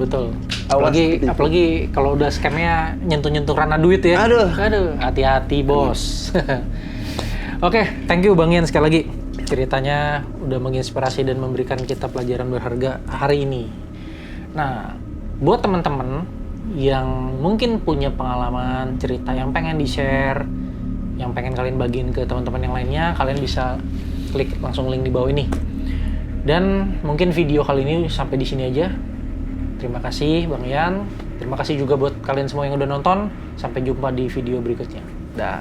Apalagi kalau udah scamnya nyentuh ranah duit ya. Aduh, hati-hati bos. Oke, thank you Bang Ian sekali lagi. Ceritanya udah menginspirasi dan memberikan kita pelajaran berharga hari ini. Nah, buat teman-teman yang mungkin punya pengalaman cerita yang pengen di-share, yang pengen kalian bagiin ke teman-teman yang lainnya, kalian bisa klik langsung link di bawah ini. Dan mungkin video kali ini sampai di sini aja. Terima kasih Bang Ian. Terima kasih juga buat kalian semua yang udah nonton. Sampai jumpa di video berikutnya. Dah.